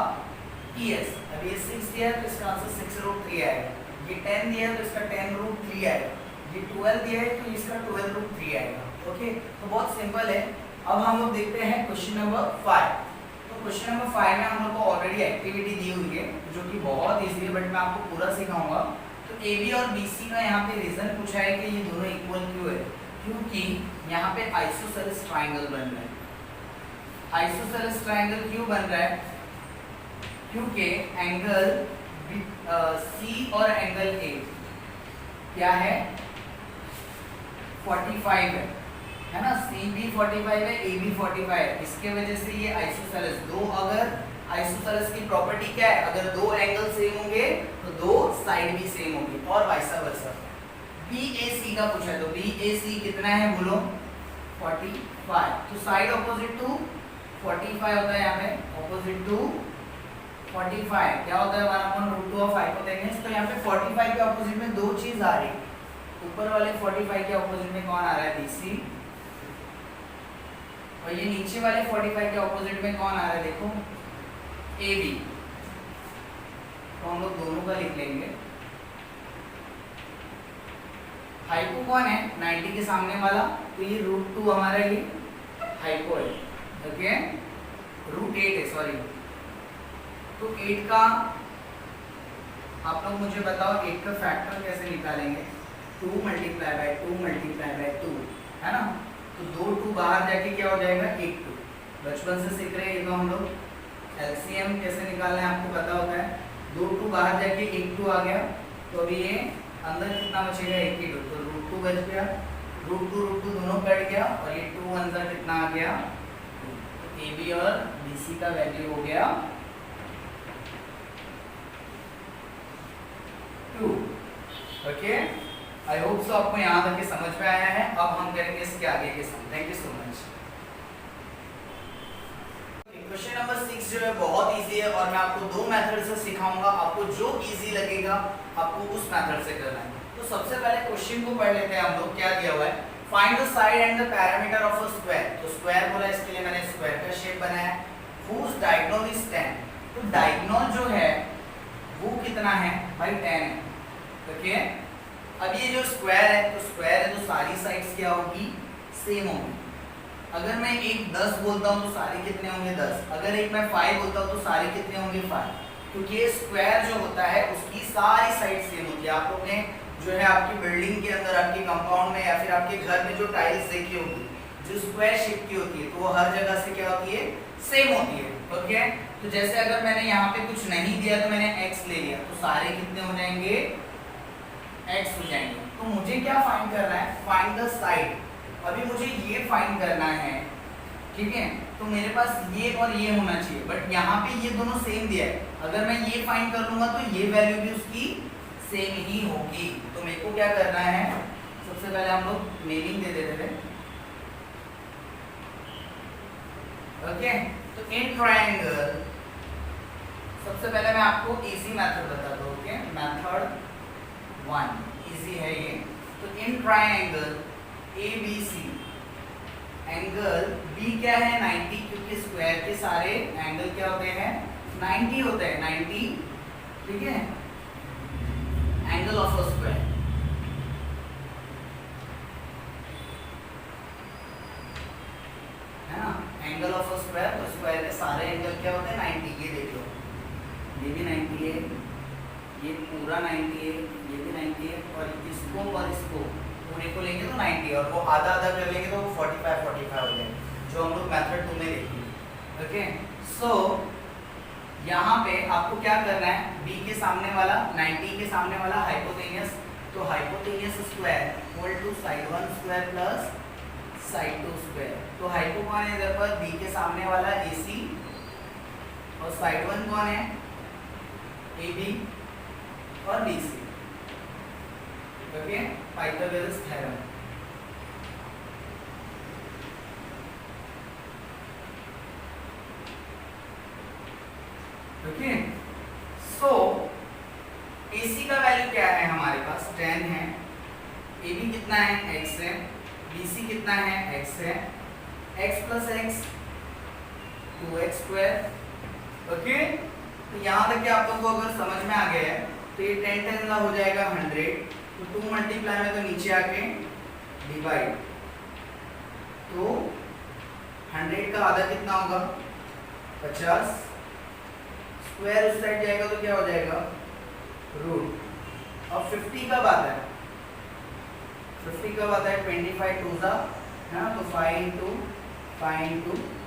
TS। अब ये 6 दिया है तो इसका आंसर 6√3 आएगा, ये 10 दिया है तो इसका 10√3 आएगा, ये 12 दिया है तो इसका 12√3 आएगा। ओके, तो बहुत सिंपल है। अब हम लोग देखते हैं क्वेश्चन नंबर 5। तो क्वेश्चन नंबर 5 में हम लोग को ऑलरेडी एक्टिविटी दी हुई है जो कि बहुत इजी है, बट मैं आपको पूरा सिखाऊंगा। तो AB और BC का यहाँ पे रीजन पूछा है कि ये दोनों इक्वल क्यों है, क्योंकि यहाँ पे आइसोसेलेस ट्राइंगल बन रहा है। आइसोसेलेस ट्राइंगल क्यों बन रहा है, क्योंकि एंगल C और एंगल A क्या है, 45 है ना। CB 45 है, AB 45 है, इसके वजह से ये आइसोसेलेस। दो अगर आइसोसेलेस की प्रॉपर्टी क्या है, अगर दो एंगल सेम होंगे तो दो साइड भी सेम होंगी और वाइस वर्सा। BAC का पूछा है तो BAC कितना है बोलो, 45। तो साइड ऑपोजिट टू 45 होता है, यहाँ पे ऑपोजिट टू 45 क्या होता है, 1/√2 ऑफ हाइपोटेन्यूज। तो यहाँ पे 45 के ऑपोजिट में दो चीज आ रही, ऊपर वाले 45 के ऑपोजिट में कौन आ रहा है, BC, और ये नीचे वाले 45 के ऑपोजिट में कौन आ रहा है, देखो AB। तो हम लोग दोनों का लिख लेंगे। हाइपो कौन है, 90 के सामने वाला, तो ये √2 हमारा ये हाइपो है। ओके, √8 है, सॉरी। तो 8 का आप लोग मुझे बताओ 8 का फैक्टर कैसे निकालेंगे, 2 × 2 × 2 है ना। तो 2 2 बाहर जाके क्या हो जाएगा, 1 2। बचपन से सीख रहे हैं ये तो हम लोग। LCM कैसे निकालना है आपको पता होता है, 2 2 बाहर जाके 1 2 आ गया, तो अभी ये अंदर कितना बचेगा, 1 ही 2, तो √2 बच गया, √2 दोनों कट गया और ये 2 अंदर कितना आ गया, तो AB और BC का वैल्यू हो गया 2। ओके, आई होप सो आपको यहाँ तक के समझ में आया है। अब हम करेंगे इसके आगे के sum. Thank you so much. Question number 6 जो है बहुत इजी है और मैं आपको दो मेथड से सिखाऊंगा, आपको जो इजी लगेगा आपको उस मेथड से करना है। तो सबसे पहले क्वेश्चन को पढ़ लेते हैं हम लोग। क्या दिया हुआ है, find the side and the parameter of a square. तो स्क्वायर बोला, इसके लिए मैंने स्क्वायर का शेप बनाया, whose diagonal is 10। तो डायगोनल जो है वो कितना है भाई, 10 है। ओके, अब ये जो स्क्वायर है तो स्क्वायर है तो सारी साइड्स क्या होगी, सेम होगी। अगर मैं एक 10 बोलता हूँ तो सारे कितने होंगे, 10। अगर एक मैं 5 बोलता हूँ तो सारे कितने होंगे, 5। क्योंकि ये स्क्वायर जो होता है उसकी सारी साइड सेम होती है। आप लोग ने जो है आपकी बिल्डिंग के अंदर, आपके कंपाउंड में या फिर आपके घर में जो टाइल्स देखी होगी जो स्क्वायर शेप की होती है, तो वो हर जगह से क्या होती है, सेम होती है। ओके, तो जैसे अगर मैंने यहाँ पे कुछ नहीं दिया तो मैंने x ले लिया, तो सारे कितने हो जाएंगे, x हो जाएंगे। तो मुझे क्या फाइंड करना है, फाइंड द साइड। अभी मुझे ये फाइंड करना है, ठीक है। तो मेरे पास ये और ये होना चाहिए, बट यहाँ पे ये दोनों सेम दिया है। अगर मैं ये फाइंड कर लूंगा तो ये वैल्यू भी उसकी सेम ही होगी। तो मेरे को क्या करना है, सबसे पहले हम लोग नेमिंग दे देते हैं। ओके, तो इन ट्रायंगल, सबसे पहले मैं आपको इजी मेथड बता दूं। ओके, मेथड 1 इजी है ये। तो in triangle ABC, angle B क्या है, 90, क्योंकि स्क्वायर के सारे एंगल क्या होते हैं, 90 होते हैं, 90, ठीक है। एंगल ऑफ अ स्क्वायर, है ना, एंगल ऑफ अ स्क्वायर। तो स्क्वायर के सारे एंगल क्या होते हैं, 90। ये देख लो, ये भी 90 है, ये पूरा 90 है, ये भी 90 है, और इसको और इसको पूरे को लेंगे तो 90, और वो आधा आधा कर लेंगे तो 45 हो जाएगा, जो हम लोग मेथड 2 में देखेंगे। ओके, सो यहाँ पे आपको क्या करना है, B के सामने वाला, 90 के सामने वाला हाइपोटेनियस, तो hypotenuse square equal to side 1 square plus side 2 square. तो हाइपो कौन है इधर पर, B के सामने वाला AC, और साइड 1 कौन है, AB और BC। Okay, Pythagoras theorem. Okay, so AC का वैल्यू क्या है हमारे पास 10 है, AB कितना है x है, BC कितना है x है, x plus x 2x square. Okay, तो यहाँ तक कि आप लोगों को अगर समझ में आ गया है तो ये 10 10 का हो जाएगा 100, तो 2 मल्टीप्लाई में तो नीचे आके डिवाइड, तो 100 का आधा कितना होगा 50, स्क्वायर उस साइड जाएगा तो क्या हो जाएगा रूट। अब 50 कब आता है, 50 कब आता है 25 टू सा है ना, तो 5 इंटू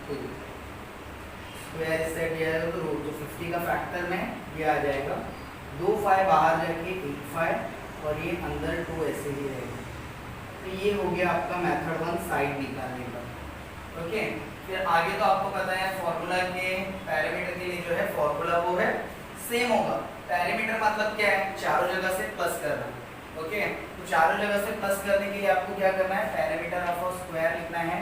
2 स्क्वायर इस साइड जाएगा तो रूट, तो 50 का फैक्टर में ये आ जाएगा 2 5 बाहर जाके 8 5 और ये अंदर 2 ऐसे ही रहेगा। तो ये हो गया आपका मेथड 1 साइड निकालने का। ओके, फिर आगे तो आपको पता है फॉर्मूला के पैरामीटर के लिए जो है फॉर्मूला वो है सेम होगा। पैरामीटर मतलब क्या है, चारों जगह से प्लस करना। ओके, तो चारों जगह से प्लस करने के लिए आपको क्या करना है, पैरामीटर ऑफ अ स्क्वायर लिखना है।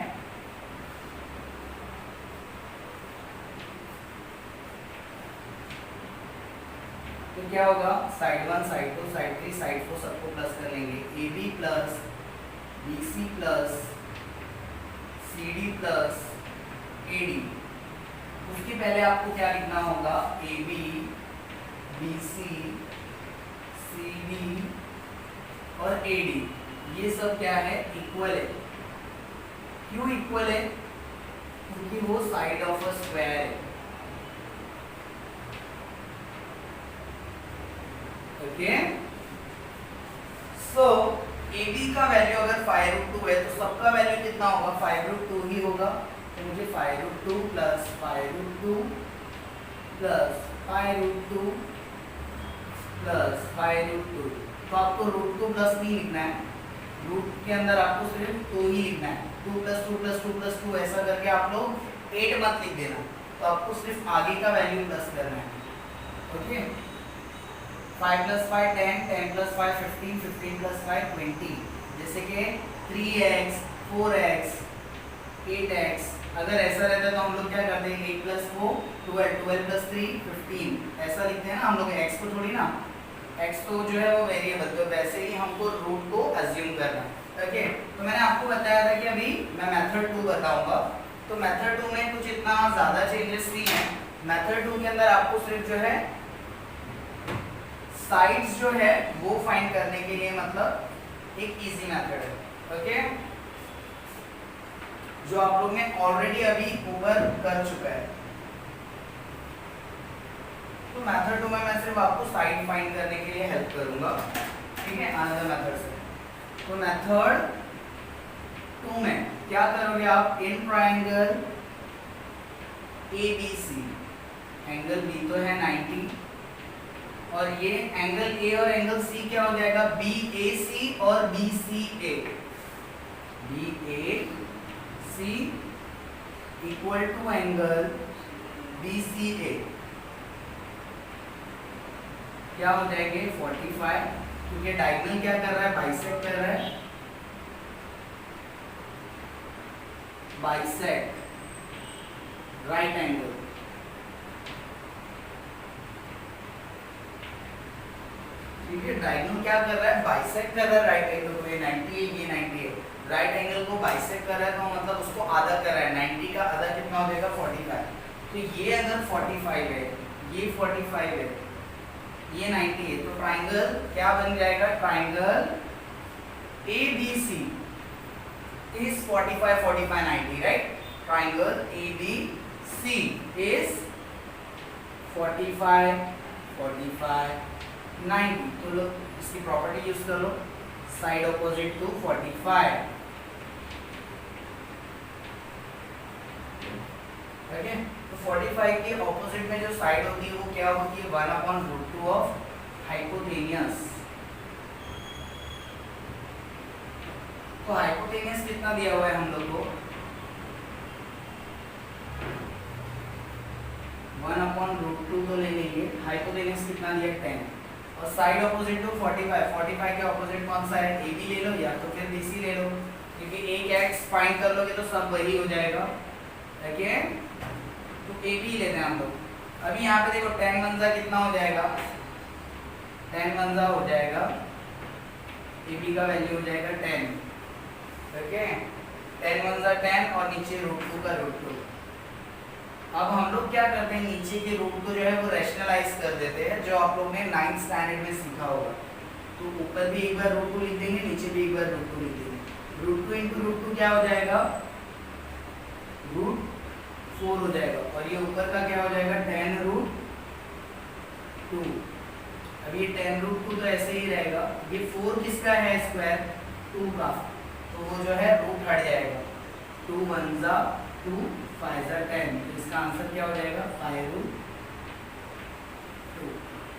तो क्या होगा, साइड 1 साइड 2 साइड 3 साइड 4 सबको प्लस कर लेंगे, AB plus BC plus CD plus AD। उसके पहले आपको क्या लिखना होगा, AB BC CD और AD, ये सब क्या है इक्वल है। क्यों इक्वल है, क्योंकि वो साइड ऑफ अ स्क्वायर है। ओके, सो AB का वैल्यू अगर 5√2 है तो सबका वैल्यू कितना होगा, 5√2 ही होगा। तो मुझे 5√2 प्लस 5√2 प्लस 5√2 प्लस 5√2, तो आपको √2 प्लस नहीं लिखना है, रूट के अंदर आपको सिर्फ 2 ही लिखना है। 2 प्लस 2 प्लस 2 प्लस 2 ऐसा करके आप लोग 8 मत लिख देना, तो आपको सिर्फ आगे का वैल्यू प्लस करना है। ओके, 5 प्लस 5 10, 10 प्लस 5 15, 15 प्लस 5 20, जैसे कि 3x 4x 8x। अगर ऐसा रहता तो हम लोग क्या करते हैं, 8 प्लस 4 12, 12 प्लस 3 15, ऐसा लिखते हैं ना हम लोग, x को थोड़ी ना, x तो जो है वो वेरिएबल, तो वैसे ही हमको रूट को अज्यूम करना है। ओके, तो मैंने आपको बताया था कि अभी मैं मेथड 2 बताऊंगा, तो मेथड 2 में कुछ इतना ज़्यादा चेंजेस नहीं है। मेथड 2 के अंदर आपको सिर्फ जो है साइड्स जो है वो फाइंड करने के लिए मतलब एक इजी मेथड है। ओके, जो आप लोग ने ऑलरेडी अभी ऊपर कर चुका है। तो मेथड 2 में मैं सिर्फ आपको साइड फाइंड करने के लिए हेल्प करूंगा, ठीक है, अनदर मेथड से। तो मेथड 2 में क्या करोगे आप, in triangle ABC, angle B तो है 90 और ये एंगल A और एंगल C क्या हो जाएगा, BAC और BCA। BAC equal to angle BCA क्या हो जाएंगे 45, क्योंकि डायगोनल क्या कर रहा है, बाइसेक्ट कर रहा है, बाइसेक्ट राइट एंगल। ठीक है, डायगोनल क्या कर रहा है, बाइसेक्ट कर रहा है राइट एंगल को, ये 90 है ये 90 है, राइट एंगल को बाइसेक्ट कर रहा है तो मतलब उसको आधा कर रहा है, 90 का आधा कितना हो जाएगा 45। तो ये अगर 45 है, ये 45 है, ये 90 है, तो ट्राइंगल क्या बन जाएगा, triangle ABC is 45 45 90, right. Triangle ABC is 45 45 90। तो लो इसकी प्रॉपर्टी यूज कर लो, साइड ऑपोजिट टू 45। ओके, तो 45 के ऑपोजिट में जो साइड होती है वो क्या होती है, 1/√2 ऑफ हाइपोटेनियस। तो हाइपोटेनियस कितना दिया हुआ है हम लोग को, 1/√2 तो ले लेंगे, हाइपोटेनियस कितना दिया 10, और साइड ऑपोजिट टू 45, 45 के ऑपोजिट कौन सा है, AB ले लो या तो फिर BC ले लो, क्योंकि एक एक्स फाइंड कर लोगे तो सब वही हो जाएगा। ओके, तो AB लेते हैं हम लोग। अभी यहाँ पे देखो 10 1 कितना हो जाएगा, 10 1 हो जाएगा, AB का वैल्यू हो जाएगा 10। ओके, 10 1 10 और नीचे √2 का √2। अब हम लोग क्या करते हैं, नीचे के रूट को जो है वो रैशनलाइज कर देते हैं, जो आप लोग ने 9th स्टैंडर्ड में सीखा होगा। तो ऊपर भी एक बार √2 लिख देंगे, नीचे भी एक बार √2 लिख देंगे। √2 × √2 क्या हो जाएगा, √4 हो जाएगा, और ये ऊपर का क्या हो जाएगा 10 √2। अब ये 10 √2 तो ऐसे ही रहेगा, ये 4 किसका है स्क्वायर, 2 का, तो वो जो है रूट हट जाएगा, 2 1 2 5 10, तो इसका आंसर क्या हो जाएगा 5√2।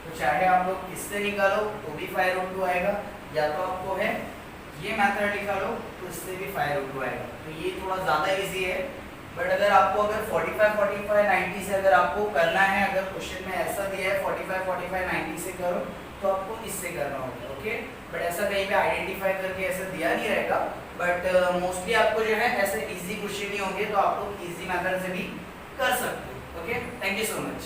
तो चाहे आप लोग इससे निकालो तो भी 5√2 आएगा, या तो आपको है ये मेथड निकालो तो इससे भी 5√2 आएगा। तो ये थोड़ा ज़्यादा इजी है, बट अगर आपको अगर 45 45 90 से अगर आपको करना है, अगर क्वेश्चन में ऐसा दिया है 45 45 90 से करो, तो आपको इससे करना होगा। ओके, बट ऐसा कहीं पे आइडेंटिफाई करके ऐसा दिया नहीं रहेगा, बट मोस्टली आपको जो है ऐसे इजी क्वेश्चन ही होंगे, तो आप लोग इजी मेथड से भी कर सकते हो। Okay, thank you so much.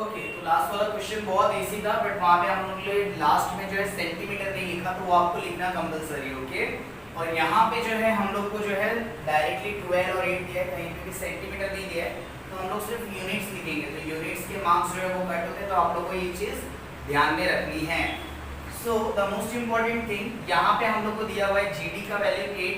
Okay, तो लास्ट वाला क्वेश्चन बहुत इजी था, बट वहाँ पे हम लोग ने लास्ट में जो है सेंटीमीटर नहीं लिखा, तो वो आपको लिखना कंपलसरी। ओके, और यहाँ पे जो है हम लोग को जो है डायरेक्टली 12 और 8 दिया है, कहीं पे भी सेंटीमीटर नहीं दिया है, तो हम लोग सिर्फ यूनिट्स लिखेंगे, तो यूनिट्स के मार्क्स जो है वो कट होते हैं, तो आप लोग को ये चीज़ ध्यान में रखनी है। So the most important thing, यहाँ पे हम लोग को दिया हुआ है GD का वैल्यू 8,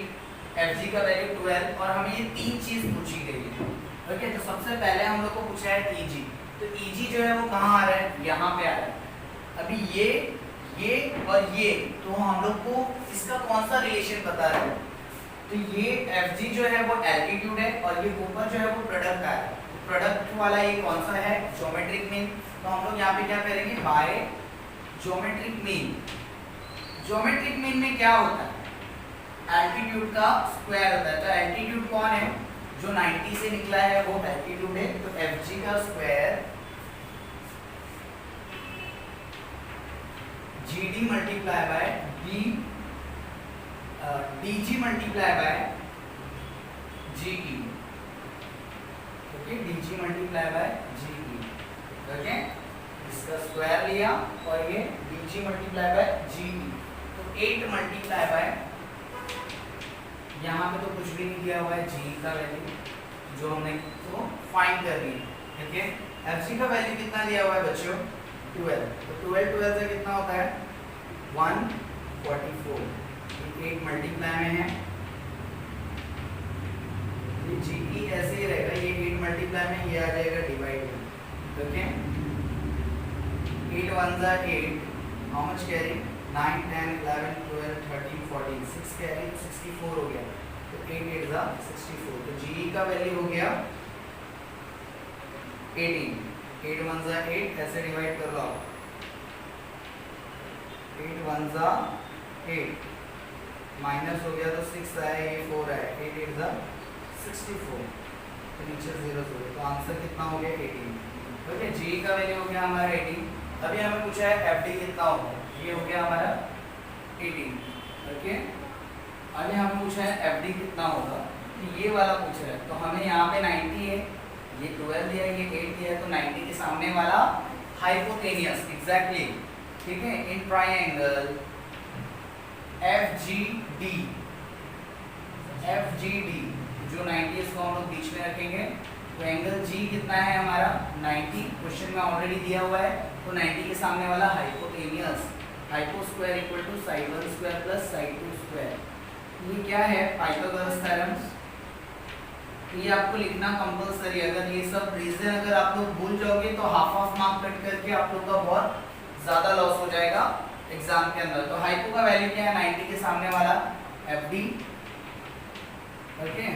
FG का वैल्यू 12, और हमें ये तीन चीज़ पूछी गई है। ओके, तो सबसे पहले हम लोग को पूछा है EG, तो EG जो है वो कहाँ आ रहा है, यहाँ पे आ रहा है। अभी ये और ये, तो हम लोग को इसका कौन सा रिलेशन बता रहा है, तो ये FG जो है वो एल्टीट्यूड है, और ये ऊपर जो है वो प्रोडक्ट का है। प्रोडक्ट वाला ये कौन सा है, ज्योमेट्रिक मीन, तो हम लोग यहाँ पे क्या करेंगे, by geometric mean. Geometric mean में क्या होता है, एल्टीट्यूड का स्क्वायर होता है, तो एल्टीट्यूड कौन है, जो 90 से निकला है वो एल्टीट्यूड है, तो FG का square GD multiply by DG multiply by GE। Okay, DG multiply by GE। Okay, इसका स्क्वायर लिया और ये DG मल्टीप्लाई बाय GE, तो 8 मल्टीप्लाई बाय, यहाँ पे तो कुछ भी नहीं दिया हुआ है, GE का वैल्यू जो हमने तो फाइंड कर ली है। ठीक है, FG का वैल्यू कितना दिया हुआ है बच्चों, 12, तो 12 से कितना होता है 144, 8 मल्टीप्लाई में है, ये GE ऐसे ही रहेगा, ये 8 मल्टीप्लाई में, ये आ जाएगा डिवाइड में। Okay, 8 1 8, how much carry, 9 10 11 12 13 14, 6 carry 64 हो गया, तो 8 8 64, तो GE का वैल्यू हो गया 18, 8 1 8, ऐसे डिवाइड कर लो, 8 1 8, माइनस हो गया तो 6 आया, ये 4 आया, 8 8 64, तो नीचे 0 0, तो आंसर कितना हो गया 18। ओके, GE का वैल्यू हो गया हमारा 18। अभी हमें पूछा है FD कितना होगा, ये हो गया हमारा 18। ओके, अभी हमें पूछा है FD कितना होगा, तो ये वाला पूछ रहा है, तो हमें यहाँ पे 90 है, ये 12 दिया है, ये 8 दिया है, तो 90 के सामने वाला हाइपोटेनियस, एग्जैक्टली, ठीक है, इन ट्रायंगल FGD, जो 90 इसको हम लोग बीच में रखेंगे, तो एंगल G कितना है हमारा 90, क्वेश्चन में ऑलरेडी दिया हुआ है, तो 90 के सामने वाला hypotenuse, hypo square equal to side 1 square plus side 2 square. ये क्या है, पाइथागोरस थ्योरम, ये आपको लिखना कंपलसरी। अगर ये सब रीजन अगर आप लोग भूल जाओगे तो हाफ मार्क कट करके आप लोग का बहुत ज़्यादा लॉस हो जाएगा एग्जाम के अंदर। तो हाइपो का वैल्यू क्या है, 90 के सामने वाला FD। ओके,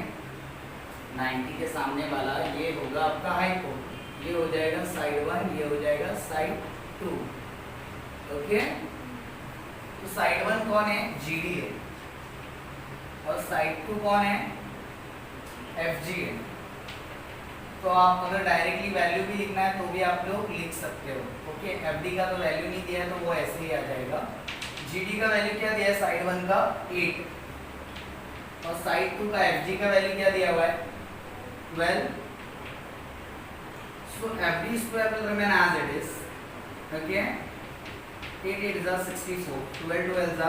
90 के सामने वाला ये होगा आपका हाइपो, ये हो जाएगा साइड 1, ये हो जाएगा साइड 2। ओके, तो साइड 1 कौन है, GD है, और साइड 2 कौन है, FG है। तो आप अगर डायरेक्टली वैल्यू भी लिखना है तो भी आप लोग लिख सकते हो। ओके, एफडी का तो वैल्यू नहीं दिया है तो वो ऐसे ही आ जाएगा। जीडी का वैल्यू क्या दिया है साइड 1 का 8 और साइड 2 का एफजी का वैल्यू क्या दिया हुआ है 12। So FD square will remain as it is. Okay, 8 8 is 64, 12 12 is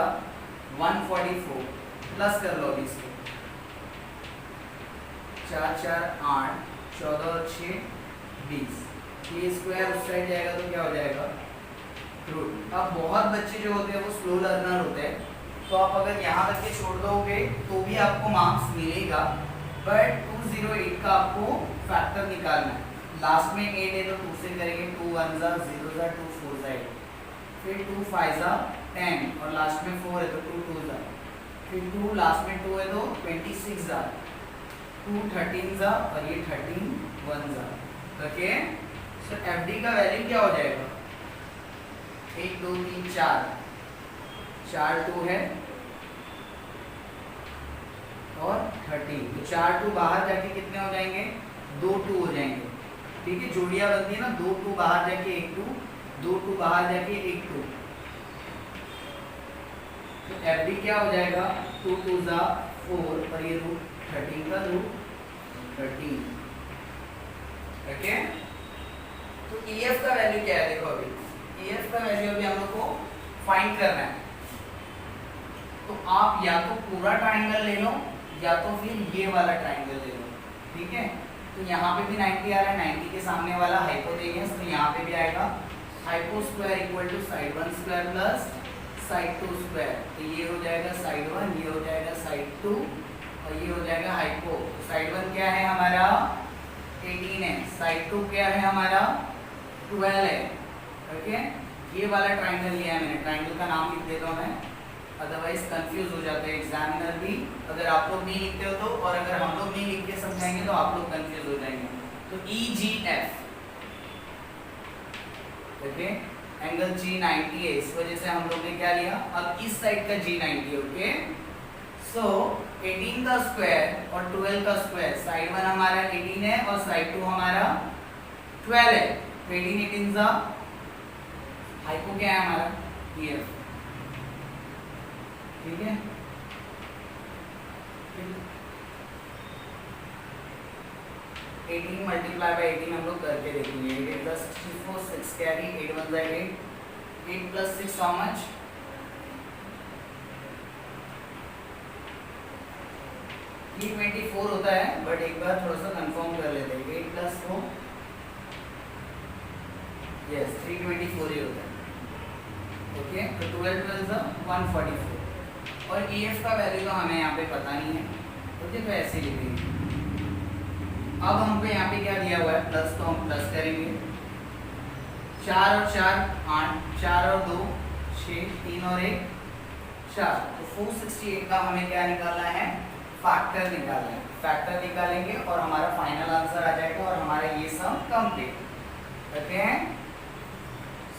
144, plus कर लो अभी इसको 4 4 8 14 और 6 20, ये स्क्वायर उस साइड जाएगा तो क्या हो जाएगा रूट। अब बहुत बच्चे जो होते हैं वो स्लो लर्नर होते हैं, तो आप अगर यहाँ तक के छोड़ दोगे तो भी आपको मार्क्स मिलेगा, बट 208 का आपको फैक्टर निकालना है। लास्ट में 8 है तो 2 से करेंगे, 2 1 जा 0 जा 2 4 जा 8, फिर 2 5 जा 10 और लास्ट में 4 है तो 2 2 जा, फिर 2 लास्ट में 2 है तो 26 जा, 2 13 जा और ये 13 1 जा। ओके, सो एफडी का वैल्यू क्या हो जाएगा 1 2 3 4 4 2 है और 13, तो 4 2 बाहर जाके कितने हो जाएंगे 2 2 हो जाएंगे। ठीक है, जोड़ियां बनती है ना, 2 2 बाहर जाके 1 2, 2 2 बाहर जाके 1 2, तो एफडी क्या हो जाएगा 2 2 जा 4 और ये रूट 13 का रूट 13। ओके, तो EF का वैल्यू क्या है देखो, अभी EF का वैल्यू अभी हम लोग को फाइंड करना है। तो आप या तो पूरा ट्राइंगल ले लो या तो फिर ये वाला ट्राइंगल ले लो। ठीक है, तो यहाँ पे भी 90 आ रहा है, 90 के सामने वाला हाइपोटेनियस, तो यहाँ पे भी आएगा hypo square equal to side 1 square plus side 2 square, तो ये हो जाएगा साइड 1, ये हो जाएगा साइड 2 और ये हो जाएगा हाइपो। तो साइड 1 क्या है हमारा 18 है, साइड 2 क्या है हमारा 12 है। ओके, ये वाला ट्राइंगल लिया है मैंने, ट्राइंगल का नाम लिख देता हूँ मैं, अदरवाइज कंफ्यूज हो जाते हैं एग्जामिनर भी, अगर आप लोग नहीं लिखते हो तो, और अगर हम लोग नहीं लिख के समझाएंगे तो आप लोग कंफ्यूज हो जाएंगे। तो EGF, ओके, एंगल G90 है, इस वजह से हम लोग ने क्या लिया, अब इस साइड का G90। ओके, सो 18 का स्क्वायर और 12 का स्क्वायर, साइड 1 हमारा 18 है और साइड 2 हमारा 12 है, 18 18 जा हाइपो क्या है हमारा EF। ठीक है, 18 मल्टीप्लाई बाई 18 हम लोग करके देखेंगे, 8 प्लस 64 6 कैरी 8 1 जा 8, 8 प्लस 6 हाउ मच 324 होता है, बट एक बार थोड़ा सा कंफर्म कर लेते हैं, 8 प्लस 4 यस 324 ही होता है। ओके, तो 12 12 144 और EF का वैल्यू तो हमें यहाँ पे पता नहीं है। ओके, तो ऐसे लिखेंगे। अब हमको यहाँ पे क्या दिया हुआ है प्लस, तो हम प्लस करेंगे, 4 और 4 8, 4 और 2 6, 3 और 1 4, तो 468 का हमें क्या निकालना है फैक्टर निकालना है। फैक्टर निकालेंगे और हमारा फाइनल आंसर आ जाएगा और हमारा ये sum complete. Okay,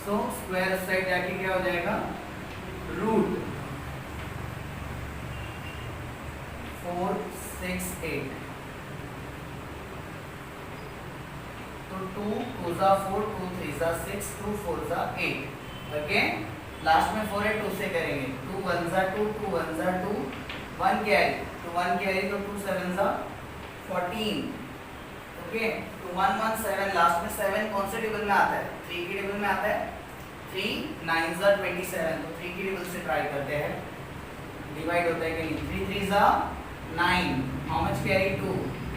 so square side जाके क्या हो जाएगा रूट 468, तो 2 2 जा 4, 2 3 जा 6, 2 4 जा 8। ओके, लास्ट में 4 है, 2 से करेंगे, 2 1 जा 2, 2 1 जा 2, 1 कैरी, तो 1 कैरी तो 2 7 जा 14। ओके, तो 1 1 7, लास्ट में 7 कौन से टेबल में आता है 3 की टेबल में आता है, 3 9 जा 27, तो 3 की टेबल से ट्राई करते हैं, डिवाइड होता है कि नहीं, 3 3 जा 9, हाउ मच कैरी 2,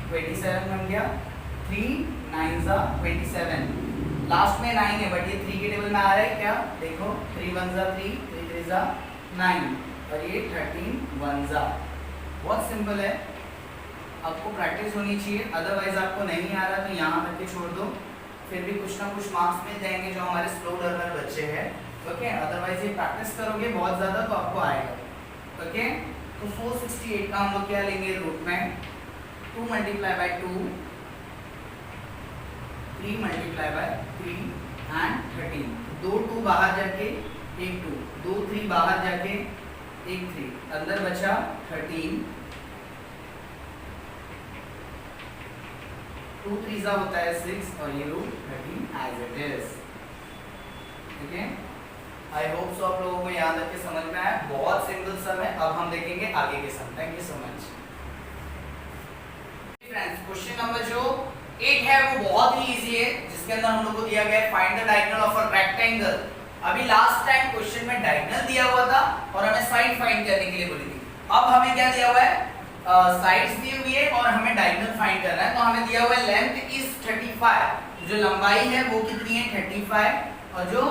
27 बन गया, 3 9 जा 27, लास्ट में 9 है बट ये 3 के टेबल में आ रहा है क्या, देखो 3 1 जा 3, 3 3 जा 9 और ये 13 1 जा। बहुत सिंपल है, आपको प्रैक्टिस होनी चाहिए, अदरवाइज आपको नहीं आ रहा तो यहाँ तक के छोड़ दो, फिर भी कुछ ना कुछ मार्क्स मिल जाएंगे जो हमारे स्लो लर्नर बच्चे हैं। ओके, अदरवाइज ये प्रैक्टिस करोगे बहुत ज़्यादा तो आपको आएगा। ओके, तो 468 का हम लोग क्या लेंगे रूट में 2 multiply by 2, 3 multiply by 3 and 13, 2 2 बाहर जाके 1 2, 2 3 बाहर जाके 1 3, अंदर बचा 13 2 3 होता है 6 और ये रूट 13 एज इट इज। ठीक है, आई होप सो आप लोगों को याद रख के समझ में आया। बहुत सिंपल सम है। अब हम देखेंगे आगे के sum. Thank you so much friends. Question number जो 8 है वो बहुत ही इजी है, जिसके अंदर हम लोग को दिया गया है find the diagonal of a rectangle. अभी लास्ट टाइम क्वेश्चन में डायगोनल दिया हुआ था और हमें साइड फाइंड करने के लिए बोली थी। अब हमें क्या दिया हुआ है, साइड्स दी हुई है और हमें डायगोनल फाइंड करना है। तो हमें दिया हुआ है लेंथ इज 35, जो लंबाई है वो कितनी है 35 और जो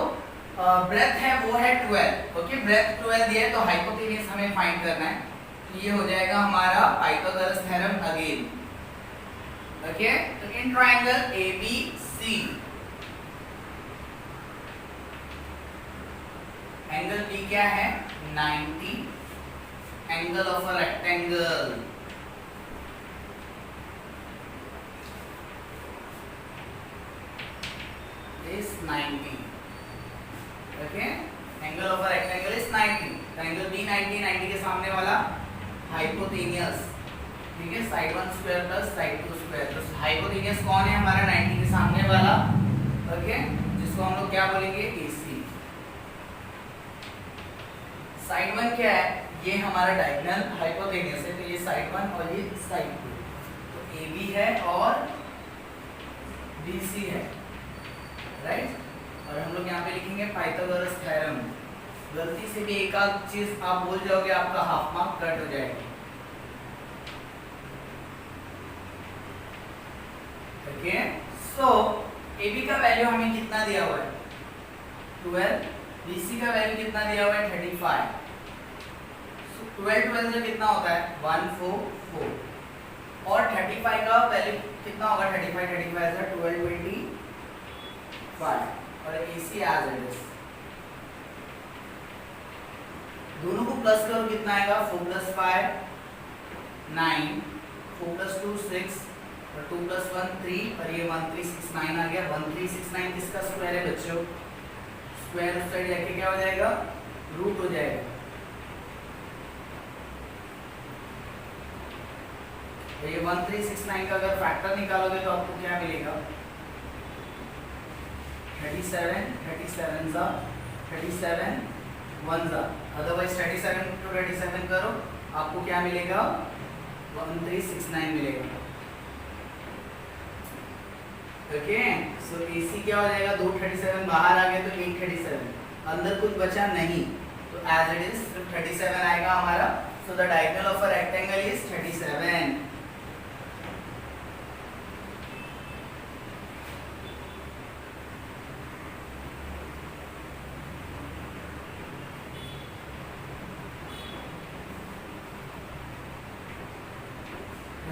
ब्रेथ है वो है 12। ओके, ब्रेथ 12 दिया है तो हाइपोटेन्यूज हमें फाइंड करना है। तो ये हो जाएगा हमारा पाइथागोरस थ्योरम अगेन। ओके, तो in triangle ABC angle B क्या है 90, angle of a rectangle is 90. Okay, angle of a rectangle is 90। Angle B 90 के सामने वाला हाइपोटेनियस। ठीक है, side 1 square plus side 2 square. तो हाइपोटेनियस कौन है हमारा 90 के सामने वाला। ओके, जिसको हम लोग क्या बोलेंगे AC। साइड 1 क्या है, ये हमारा डायगोनल हाइपोटेनियस है, तो ये साइड 1 और ये साइड 2। तो AB है और BC है, राइट। और हम लोग यहाँ पे लिखेंगे पाइथागोरस थ्योरम। गलती से भी एक आध चीज आप भूल जाओगे, आपका हाफ मार्क कट हो जाएगा। ओके, सो AB का वैल्यू हमें कितना दिया हुआ है 12, BC का वैल्यू कितना दिया हुआ है 35। सो 12 से कितना होता है 144 और 35 का वैल्यू कितना होगा 35 से 1225 और AC एज इट इज। दोनों को प्लस करो कितना आएगा 4 + 5 9, 4 + 2 6 और 2 + 1 3 और ये 1369 आ गया। 1369 किसका स्क्वायर है बच्चों, स्क्वायर उस साइड जाके क्या हो जाएगा रूट हो जाएगा। तो ये 1369 का अगर फैक्टर निकालोगे तो आपको क्या मिलेगा 37 37 जा 37 1 जा, अदरवाइज 37 × 37 करो आपको क्या मिलेगा 1369 मिलेगा। ओके, सो AC क्या हो जाएगा 237 बाहर आ गया तो 837, अंदर कुछ बचा नहीं तो एज इट इज 37 आएगा हमारा। So the diagonal of a rectangle is 37।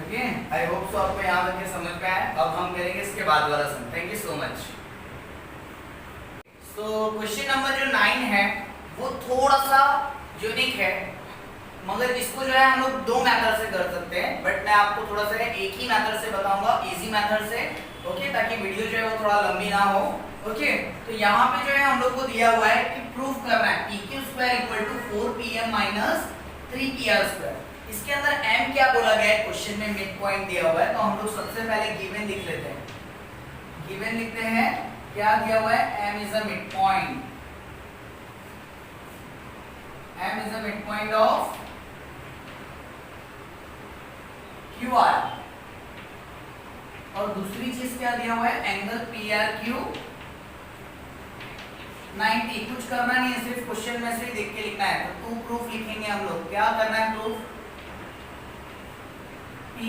Okay, I hope so आपको यहाँ तक के समझ में आया। अब हम करेंगे इसके बाद वाला sum. Thank you so much. So question number जो 9 है वो थोड़ा सा यूनिक है, मगर इसको जो है हम लोग दो मेथड से कर सकते हैं, बट मैं आपको थोड़ा सा एक ही मेथड से बताऊंगा, इजी मेथड से। ओके, ताकि वीडियो जो है वो थोड़ा लंबी ना हो। ओके, तो यहाँ पे जो है हम लोग को दिया हुआ है कि प्रूफ करना है PQ² = 4PM - 3PR²। इसके अंदर m क्या बोला गया है क्वेश्चन में, मिड पॉइंट दिया हुआ है। तो हम लोग सबसे पहले गिवन लिख लेते हैं। गिवन लिखते हैं, क्या दिया हुआ है m is a mid point. m is a mid point of QR। और दूसरी चीज क्या दिया हुआ है एंगल PRQ 90। कुछ करना नहीं है, सिर्फ क्वेश्चन में से देख के लिखना है। तो 2 प्रूफ लिखेंगे हम लोग। क्या करना है प्रूफ, PQ² =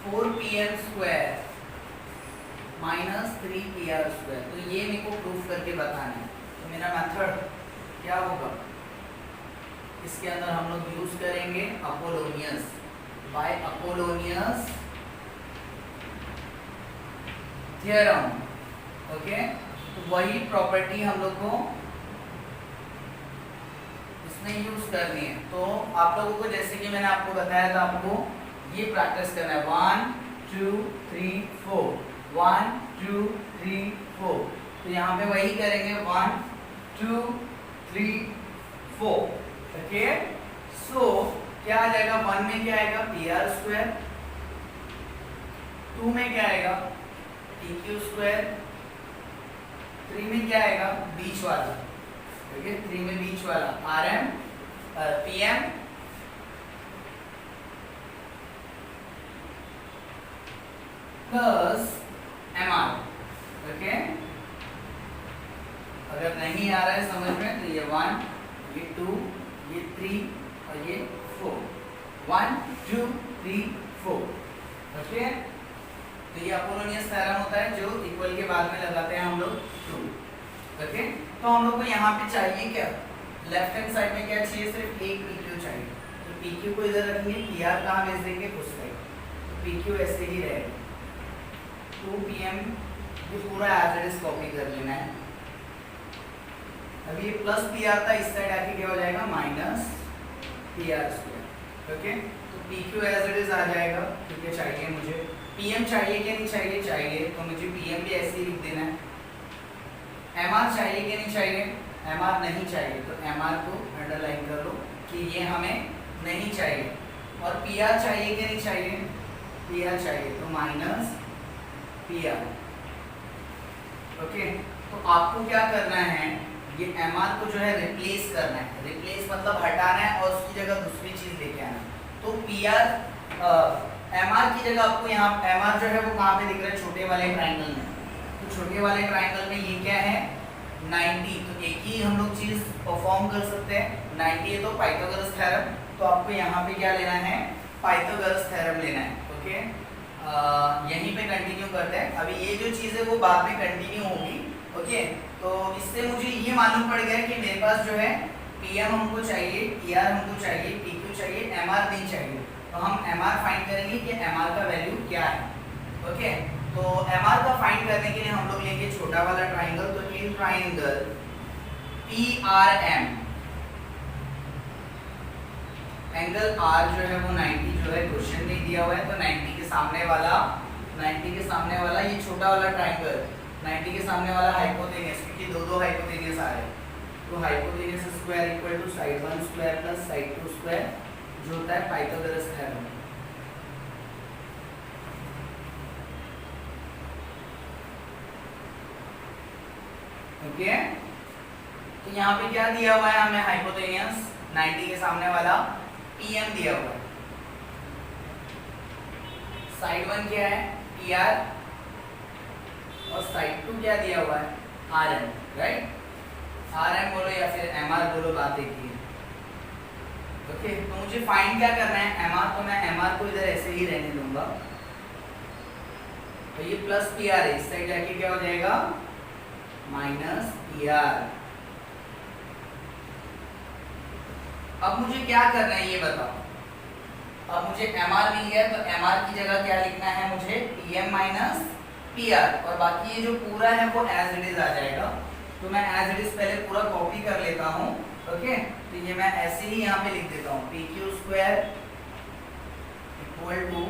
4PM² - 3PR²। तो ये मेरे को प्रूफ करके बताना है। तो मेरा मेथड क्या होगा, इसके अंदर हम लोग यूज करेंगे Apollonius, by Apollonius theorem. Okay, तो वही प्रॉपर्टी हम लोग को इसमें यूज करनी है। तो आप लोगों को जैसे कि मैंने आपको बताया था, आपको ये प्रैक्टिस करना है 1 2 3 4 1 2 3 4। तो यहाँ पे वही करेंगे 1 2 3 4। ओके, सो क्या आ जाएगा 1 में क्या आएगा PR², 2 में क्या आएगा PQ स्क्वायर, 3 में क्या आएगा बीच वाला, ठीक है 3 में बीच वाला RM PM plus MR, okay. अगर नहीं आ रहा है समझ में तो ये 1, ये 2, ये 3 और ये 4, 1 2 3 4, ओके। तो ये अपोलोनियस थ्योरम होता है जो इक्वल के बाद में लगाते हैं हम लोग 2, ओके। तो हम लोग को यहाँ पे चाहिए क्या, लेफ्ट हैंड साइड में क्या चाहिए, सिर्फ एक PQ चाहिए। तो PQ को इधर रखेंगे, PR कहाँ भेज देंगे उस साइड, तो PQ ऐसे ही रहेगा। 2 PM ये पूरा एज इट इज कॉपी कर लेना है। अभी ये प्लस PR था, इस साइड आके क्या हो जाएगा माइनस PR स्क्वायर, ओके। तो PQ एज इट इज आ जाएगा, ठीक है। चाहिए मुझे PM चाहिए कि नहीं चाहिए, चाहिए, तो मुझे PM भी ऐसे ही लिख देना है। MR चाहिए कि नहीं चाहिए, MR नहीं चाहिए, तो MR को अंडरलाइन कर लो कि ये हमें नहीं चाहिए। और PR चाहिए कि नहीं चाहिए, PR चाहिए, तो माइनस PR, ओके। तो आपको क्या करना है, ये MR को जो है रिप्लेस करना है, रिप्लेस मतलब हटाना है और उसकी जगह दूसरी चीज लेके आना है। तो PR MR की जगह आपको यहाँ MR जो है वो कहाँ पे दिख रहा है, छोटे वाले ट्राइंगल में। तो छोटे वाले ट्राइंगल में ये क्या है 90, तो एक ही हम लोग चीज परफॉर्म कर सकते हैं 90 है तो पाइथागोरस थ्योरम। तो आपको यहाँ पे क्या लेना है, पाइथागोरस थ्योरम लेना है, ओके। यहीं पे कंटिन्यू करते हैं, अभी ये जो चीज़ है वो बाद में कंटिन्यू होगी, ओके। तो इससे मुझे ये मालूम पड़ गया कि मेरे पास जो है PM हमको चाहिए, PR हमको चाहिए, PQ चाहिए, MR नहीं चाहिए। तो हम MR फाइंड करेंगे कि MR का वैल्यू क्या है, ओके। तो MR का फाइंड करने के लिए हम लोग लेंगे छोटा वाला ट्राइंगल। तो in triangle PRM angle R जो है वो 90 जो है क्वेश्चन में दिया हुआ है, तो 90 के सामने वाला ये छोटा वाला ट्राइंगल 90 के सामने वाला हाइपोटेनस, क्योंकि दो हाइपोटेनस आ रहे हैं, तो hypotenuse square equal to side 1 square plus side 2 square जो होता है पाइथागोरस थ्योरम। ओके, तो यहाँ पे क्या दिया हुआ है हमें, हाइपोटेनस 90 के सामने वाला PM दिया हुआ है, साइड 1 क्या है PR और साइड 2 क्या दिया हुआ है RM, राइट। RM बोलो या फिर MR बोलो, बात एक ही है, ओके। तो मुझे फाइंड क्या करना है MR, तो मैं MR को इधर ऐसे ही रहने दूंगा। तो ये प्लस PR है, इस साइड जाके क्या हो जाएगा माइनस PR। अब मुझे क्या करना है ये बताओ। अब मुझे MR मिल गया, तो MR की जगह क्या लिखना है मुझे PM माइनस PR, और बाकी ये जो पूरा है वो एज इट इज आ जाएगा। तो मैं एज इट इज पहले पूरा कॉपी कर लेता हूँ, ओके। तो ये मैं ऐसे ही यहाँ पे लिख देता हूँ PQ square equal to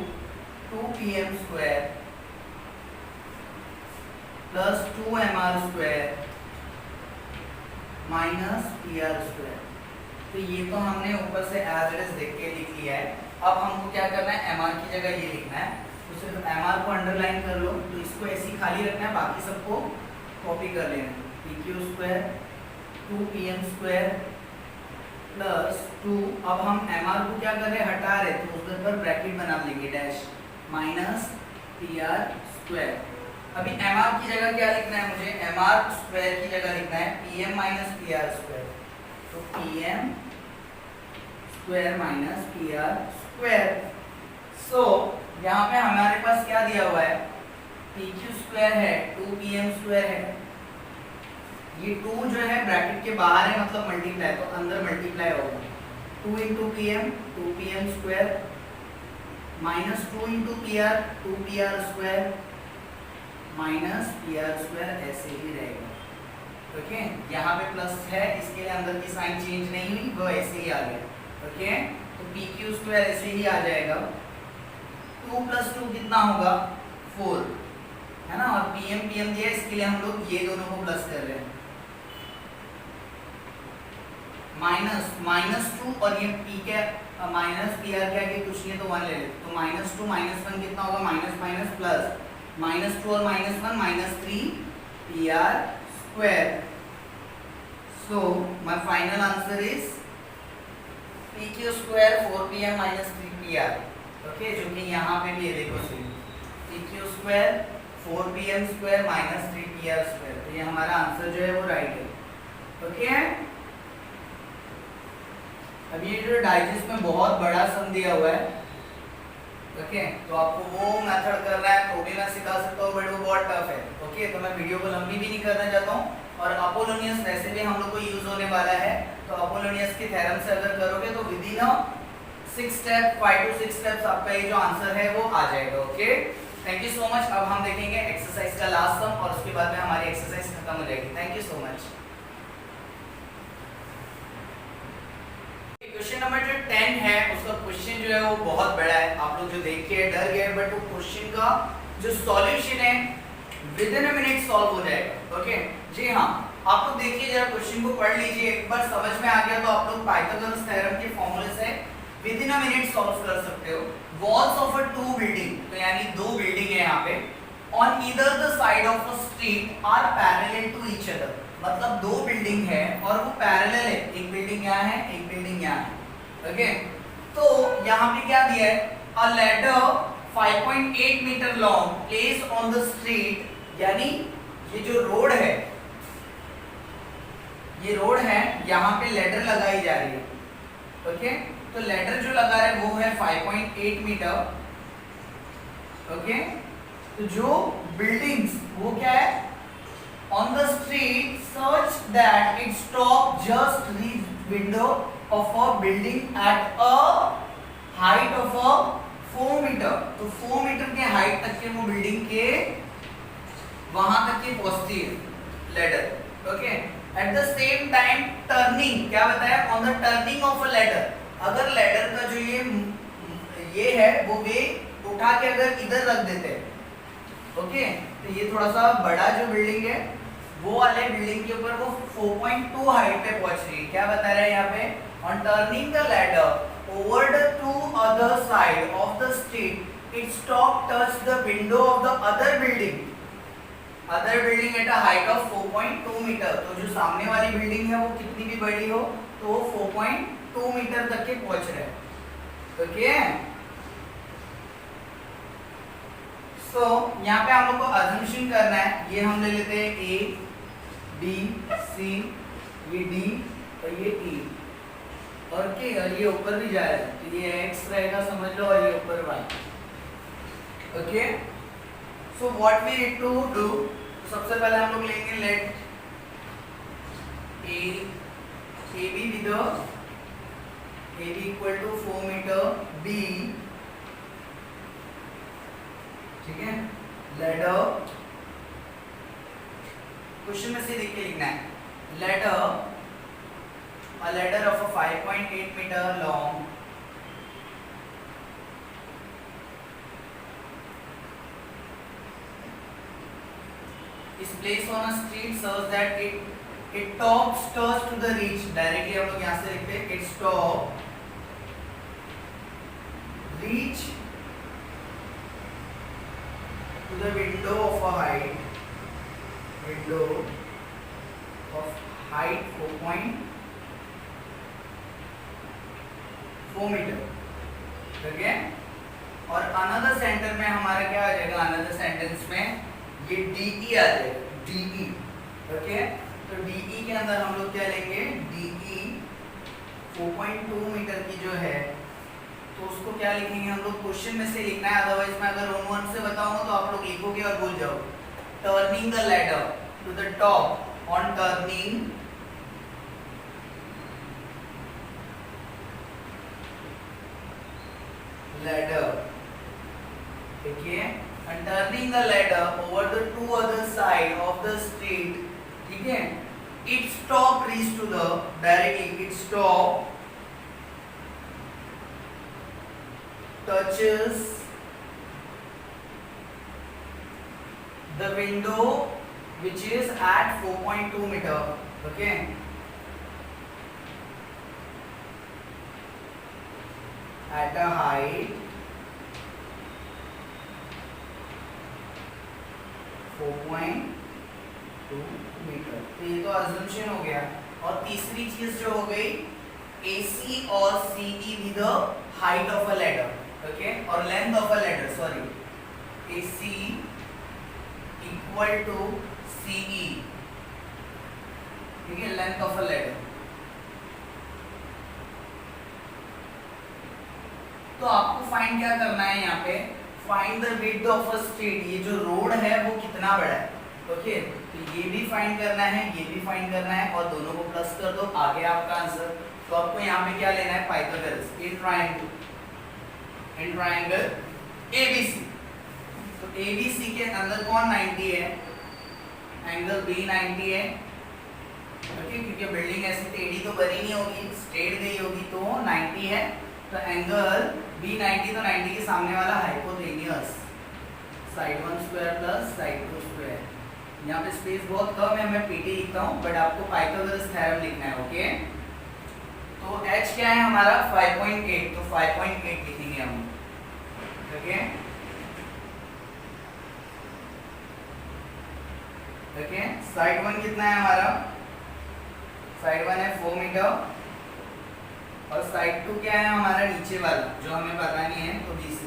2PM square plus 2MR square minus PR square. तो ये तो हमने ऊपर से एज इट इज देख के लिख लिया है। अब हमको क्या करना है, MR की जगह ये लिखना है, तो सिर्फ MR को अंडरलाइन कर लो, तो इसको ऐसे ही खाली रखना है, बाकी सबको कॉपी कर लेना है। PQ square 2PM square plus 2, अब हम MR को क्या कर रहे हैं हटा रहे, तो उसके ऊपर ब्रैकेट बना लेंगे डैश माइनस PR स्क्वायर। अभी MR की जगह क्या लिखना है मुझे, MR स्क्वायर की जगह लिखना है PM माइनस PR स्क्वायर। तो PM square minus PR square. So यहाँ पे हमारे पास क्या दिया हुआ है, PQ स्क्वायर है 2PM स्क्वायर है, ये 2 जो है ब्रैकेट के बाहर है मतलब मल्टीप्लाई, तो अंदर मल्टीप्लाई होगा 2 into PM 2PM square minus 2 into PR 2PR square minus PR square, ऐसे ही रहेगा, ओके। यहाँ पे प्लस है, इसके लिए अंदर की साइन चेंज नहीं हुई, वो ऐसे ही आ गया, ओके। तो PQ स्क्वायर ऐसे ही आ जाएगा, 2 प्लस 2 कितना होगा 4, है ना। और PM दिया, इसके लिए हम लोग ये दोनों को प्लस कर रहे हैं, -2 और ये p क्या माइनस पी आर क्या कि कुछ नहीं तो 1 ले लेते, तो -2 -1 कितना होगा, माइनस माइनस प्लस, -2 और -1 -3 P R square. So my final answer is P Q square 4pm -3 pr। ओके, जो कि यहाँ पे भी है, देखो see P Q square 4pm square -3 pr square, तो ये हमारा आंसर जो है वो राइट है। ओके, अब ये जो डाइजेस्ट में बहुत बड़ा सम दिया हुआ है, ओके, तो आपको वो मेथड करना है तो भी मैं सिखा सकता हूँ, बट वो बहुत टफ है। ओके, तो मैं वीडियो को लंबी भी नहीं करना चाहता हूँ, और अपोलोनियस वैसे भी हम लोग को यूज होने वाला है, तो अपोलोनियस की थ्योरम से अगर करोगे तो with in 6 step 5 to 6 steps आपका ये जो आंसर है वो आ जाएगा। Okay, thank you so much. अब हम देखेंगे एक्सरसाइज का लास्ट सम और उसके बाद में हमारी एक्सरसाइज खत्म हो जाएगी। Thank you so much. Question number जो 10 है उसका क्वेश्चन जो है वो बहुत बड़ा है, आप लोग जो देख के डर गए, बट वो क्वेश्चन का जो सॉल्यूशन है with in a minute solve हो जाएगा। ओके, जी हाँ, आप लोग देखिए जरा क्वेश्चन को पढ़ लीजिए, एक बार समझ में आ गया तो आप लोग पाइथागोरस थ्योरम के फॉर्मूले से within a minute solve कर सकते हो। Walls of a two building, तो यानी दो बिल्डिंग है यहाँ पे, on either the side of a street are parallel to each other, मतलब दो बिल्डिंग है और वो पैरेलल है, एक बिल्डिंग यहाँ है एक बिल्डिंग यहाँ है। ओके, तो यहाँ पे क्या दिया है, a ladder 5.8 metre long place on the street, यानी ये जो रोड है, ये रोड है, यहाँ पे लैडर लगाई जा रही है। ओके, तो लैडर जो लगा रहे वो है 5.8 मीटर। ओके, तो जो बिल्डिंग्स वो क्या है, on the street such that it stop just the window of a building at a height of a 4 meter, तो 4 मीटर के हाइट तक के वो बिल्डिंग के वहां तक की पहुंचती है ladder. Okay, at the same time turning, क्या बताया, on the turning of a ladder, अगर लैडर का जो ये है वो वे उठा के अगर इधर रख देते हैं, ओके, तो ये थोड़ा सा बड़ा जो बिल्डिंग है वो वाले बिल्डिंग के ऊपर वो 4.2 हाइट पे पहुंच रही है। क्या बता रहा है यहाँ पे, on turning the ladder over the to other side of the street it stop touch the window of the other building at a height of 4.2 metre, तो जो सामने वाली बिल्डिंग है वो कितनी भी बड़ी हो तो वो 4.2 मीटर तक के पहुंच रहे हैं। ओके, तो यहाँ पे हम लोग को अजम्पशन करना है, ये हम ले लेते हैं ए बी सी, ये डी और ये ई, और के, और ये ऊपर भी जा रहा है तो ये एक्स रहेगा समझ लो, और ये ऊपर Y. Okay, so what we need to do, सबसे पहले हम लोग लेंगे let A B with A B equal to 4 metre, B, ठीक है, लैडर, क्वेश्चन में से देख के लिखना है, ladder, a ladder of a 5.8 metre long is placed on a street such that it tops touch to the reach, directly हम लोग यहाँ से लिखते हैं its top reach to the window of a height 4.4 metre. ठीक है, और another centre में हमारा क्या आ जाएगा, अनदर सेंटेंस में ये डीई आ जाएगा, डीई। ओके, तो डीई के अंदर हम लोग क्या लेंगे, डीई 4.2 मीटर की जो है तो उसको क्या लिखेंगे हम लोग, क्वेश्चन में से लिखना है, अदरवाइज मैं अगर वन से बताऊंगा तो आप लोग लिखोगे और भूल जाओगे। Turning the ladder to the top, on turning ladder, देखिए, and turning the ladder over the two other side of the street, ठीक है, its top reach to the, directly its top touches the window which is at 4.2 meter, okay, at a height 4.2 metre. तो ये तो assumption हो गया। और तीसरी चीज जो हो गई AC और CE with the height of a ladder, okay, और length of a ladder, sorry, AC equal to CE, ठीक है, लेंथ ऑफ अ लैडर। तो आपको फाइंड क्या करना है यहाँ पे, find the width of a street, ये जो रोड है वो कितना बड़ा है, ओके। तो ये भी फाइंड करना है, ये भी फाइंड करना है, और दोनों को प्लस कर दो, आगे आपका आंसर। तो आपको यहाँ पे क्या लेना है, पाइथागोरस, इन ट्रायंगल ABC। तो ABC के अंदर कौन 90 है, एंगल B 90 है, ओके, क्योंकि बिल्डिंग ऐसी टेढ़ी तो बनी नहीं होगी, स्ट्रेट गई होगी, तो 90 है। तो एंगल B 90, तो 90 के सामने वाला hypotenuse, side 1 square plus side 2 square. यहाँ पे स्पेस बहुत कम है, मैं PT लिखता हूँ, बट आपको पाइथागोरस थ्योरम लिखना है, ओके। तो H क्या है हमारा 5.8, तो 5.8 लिखेंगे हम, ओके, ओके। साइड 1 कितना है हमारा, साइड 1 है 4 मीटर, और साइड 2 क्या है हमारा नीचे वाला जो हमें पता नहीं है, तो BC,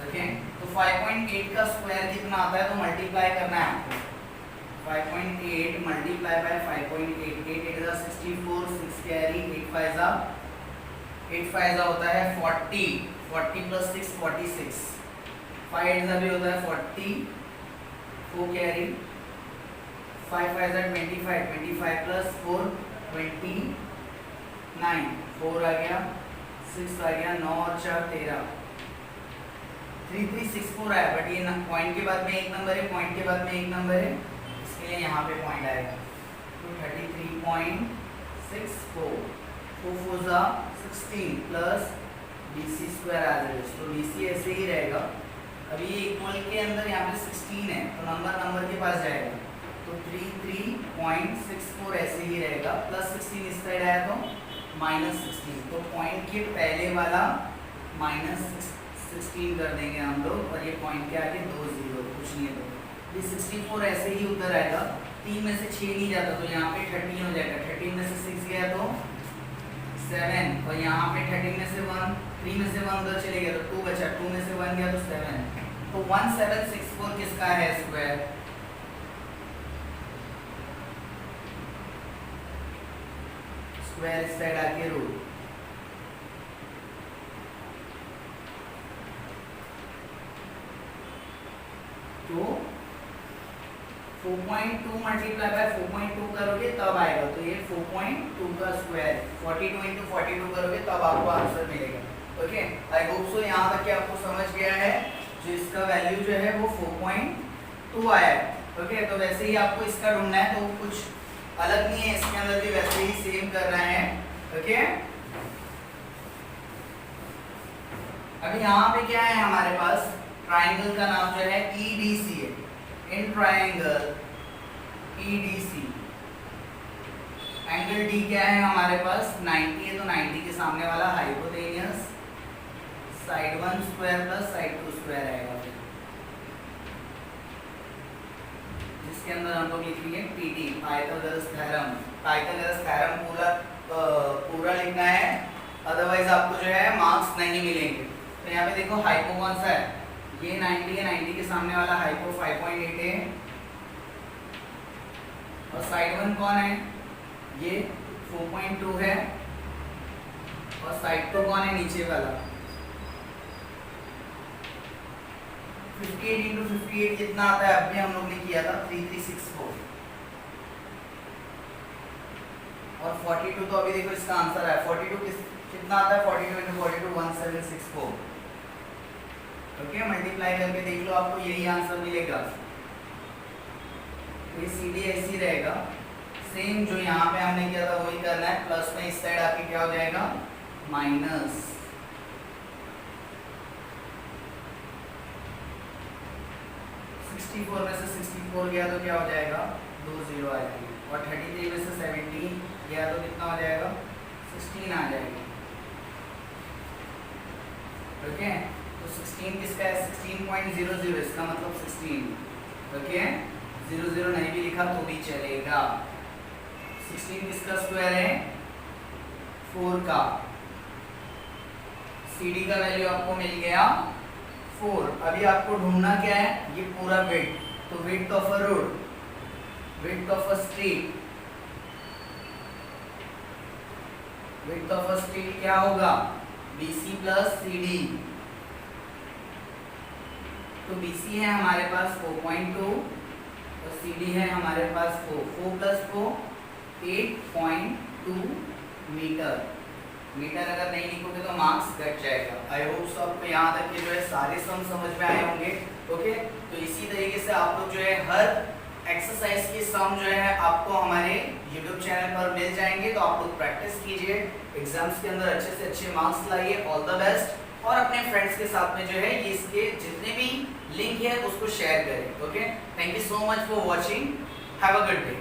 ओके। तो 5.8 का स्क्वायर कितना आता है, तो मल्टीप्लाई करना है आपको, 5.8 मल्टीप्लाई बाय 5.8, 8 8 जा 64, 6 कैरी, 8 5 जा होता है 40, 40 प्लस 6 46, 5 8 जा भी होता है 40, 4 कैरी, 5 5 जा 25, 25 प्लस 4 29, 4 आ गया, 6 आ गया, 9 और 4 13, 3364 आया, बट ये पॉइंट के बाद में एक नंबर है, पॉइंट के बाद में एक नंबर है, इसके लिए यहाँ पे पॉइंट आएगा। तो 33.64, 4 4 जा 16 प्लस BC स्क्वायर आ जाएगा, तो BC ऐसे ही रहेगा। अभी ये इक्वल के अंदर यहाँ पे 16 है, तो नंबर के पास जाएगा, तो 33.64 ऐसे ही रहेगा, प्लस 16 इस साइड आया तो -16, तो पॉइंट के पहले वाला -16 कर देंगे हम लोग, और ये पॉइंट के आगे 2 0, कुछ नहीं है, तो ये 64 ऐसे ही उधर आएगा। 3 में से 6 नहीं जाता, तो यहाँ पे 13 हो जाएगा, 13 में से 6 गया तो 7, और यहाँ पे 13 में से 1, 3 में से 1 उधर चले गया तो 2 बचा, 2 में से 1 गया तो 7, तो 1764 किसका है स्क्वायर, स्क्वायर इस साइड आके रूट, तो 4.2 मल्टीप्लाई बाय 4.2 करोगे तब आएगा, तो ये 4.2 का स्क्वायर, 42 into 42 करोगे तब आपको आंसर मिलेगा, ओके। आई होप सो यहाँ तक कि आपको समझ गया है, जो इसका वैल्यू जो है वो 4.2 आया है, ओके। तो वैसे ही आपको इसका ढूंढना है, तो कुछ अलग नहीं है, इसके अंदर भी वैसे ही सेम कर रहे हैं, ओके। अभी यहाँ पे क्या है हमारे पास, ट्राइंगल का नाम जो है EDC है, in triangle EDC, angle D क्या है हमारे पास 90 है, तो 90 के सामने वाला hypotenuse, side 1 square plus side 2 square आएगा, जिसके अंदर हम लोग लिखेंगे PT, Pythagoras theorem. Pythagoras theorem पूरा लिखना है, अदरवाइज आपको जो है मार्क्स नहीं मिलेंगे। तो यहाँ पे देखो हाइपो कौन सा है, ये 90 है, 90 के सामने वाला हाइपो 5.8 है, और साइड 1 कौन है, ये 4.2 है, और साइड 2 कौन है, नीचे वाला 58 into 58 कितना आता है, अभी हम लोग ने किया था 3364, और 42 तो अभी देखो इसका आंसर है, 42 कितना आता है, 42 into 42 1764, ओके। मल्टीप्लाई करके देख लो, आपको यही आंसर मिलेगा, ये सीधे ऐसी रहेगा, सेम जो यहाँ पे हमने किया था वही करना है, प्लस में इस साइड आके क्या हो जाएगा माइनस, फोर में से 64 गया तो क्या हो जाएगा 2 0 आ जाएगी, और 33 में से 17 गया तो कितना हो जाएगा 16 आ जाएगी। ओके, तो 16 किसका है? 16.00, इसका मतलब 16। ओके, 00 नहीं भी लिखा तो भी चलेगा। 16 किसका स्क्वायर है? 4 का। CD का वैल्यू आपको मिल गया 4। अभी आपको ढूंढना क्या है? ये पूरा विड्थ, तो width of a road, width of a street, width of a street क्या होगा? BC plus CD। तो BC है हमारे पास 4.2 और CD है हमारे पास 4। 4 प्लस 4 8.2 मीटर। मीटर अगर नहीं लिखोगे तो मार्क्स घट जाएगा। आई होप सो आपको यहाँ तक के जो है सारे सम समझ में आए होंगे। ओके, तो इसी तरीके से आप लोग जो है हर एक्सरसाइज के सम जो है आपको हमारे YouTube चैनल पर मिल जाएंगे। तो आप लोग प्रैक्टिस कीजिए, एग्जाम्स के अंदर अच्छे से अच्छे मार्क्स लाइए। All the best. और अपने फ्रेंड्स के साथ में जो है ये इसके जितने भी लिंक है उसको शेयर करें। Okay, thank you so much for watching. Have a good day.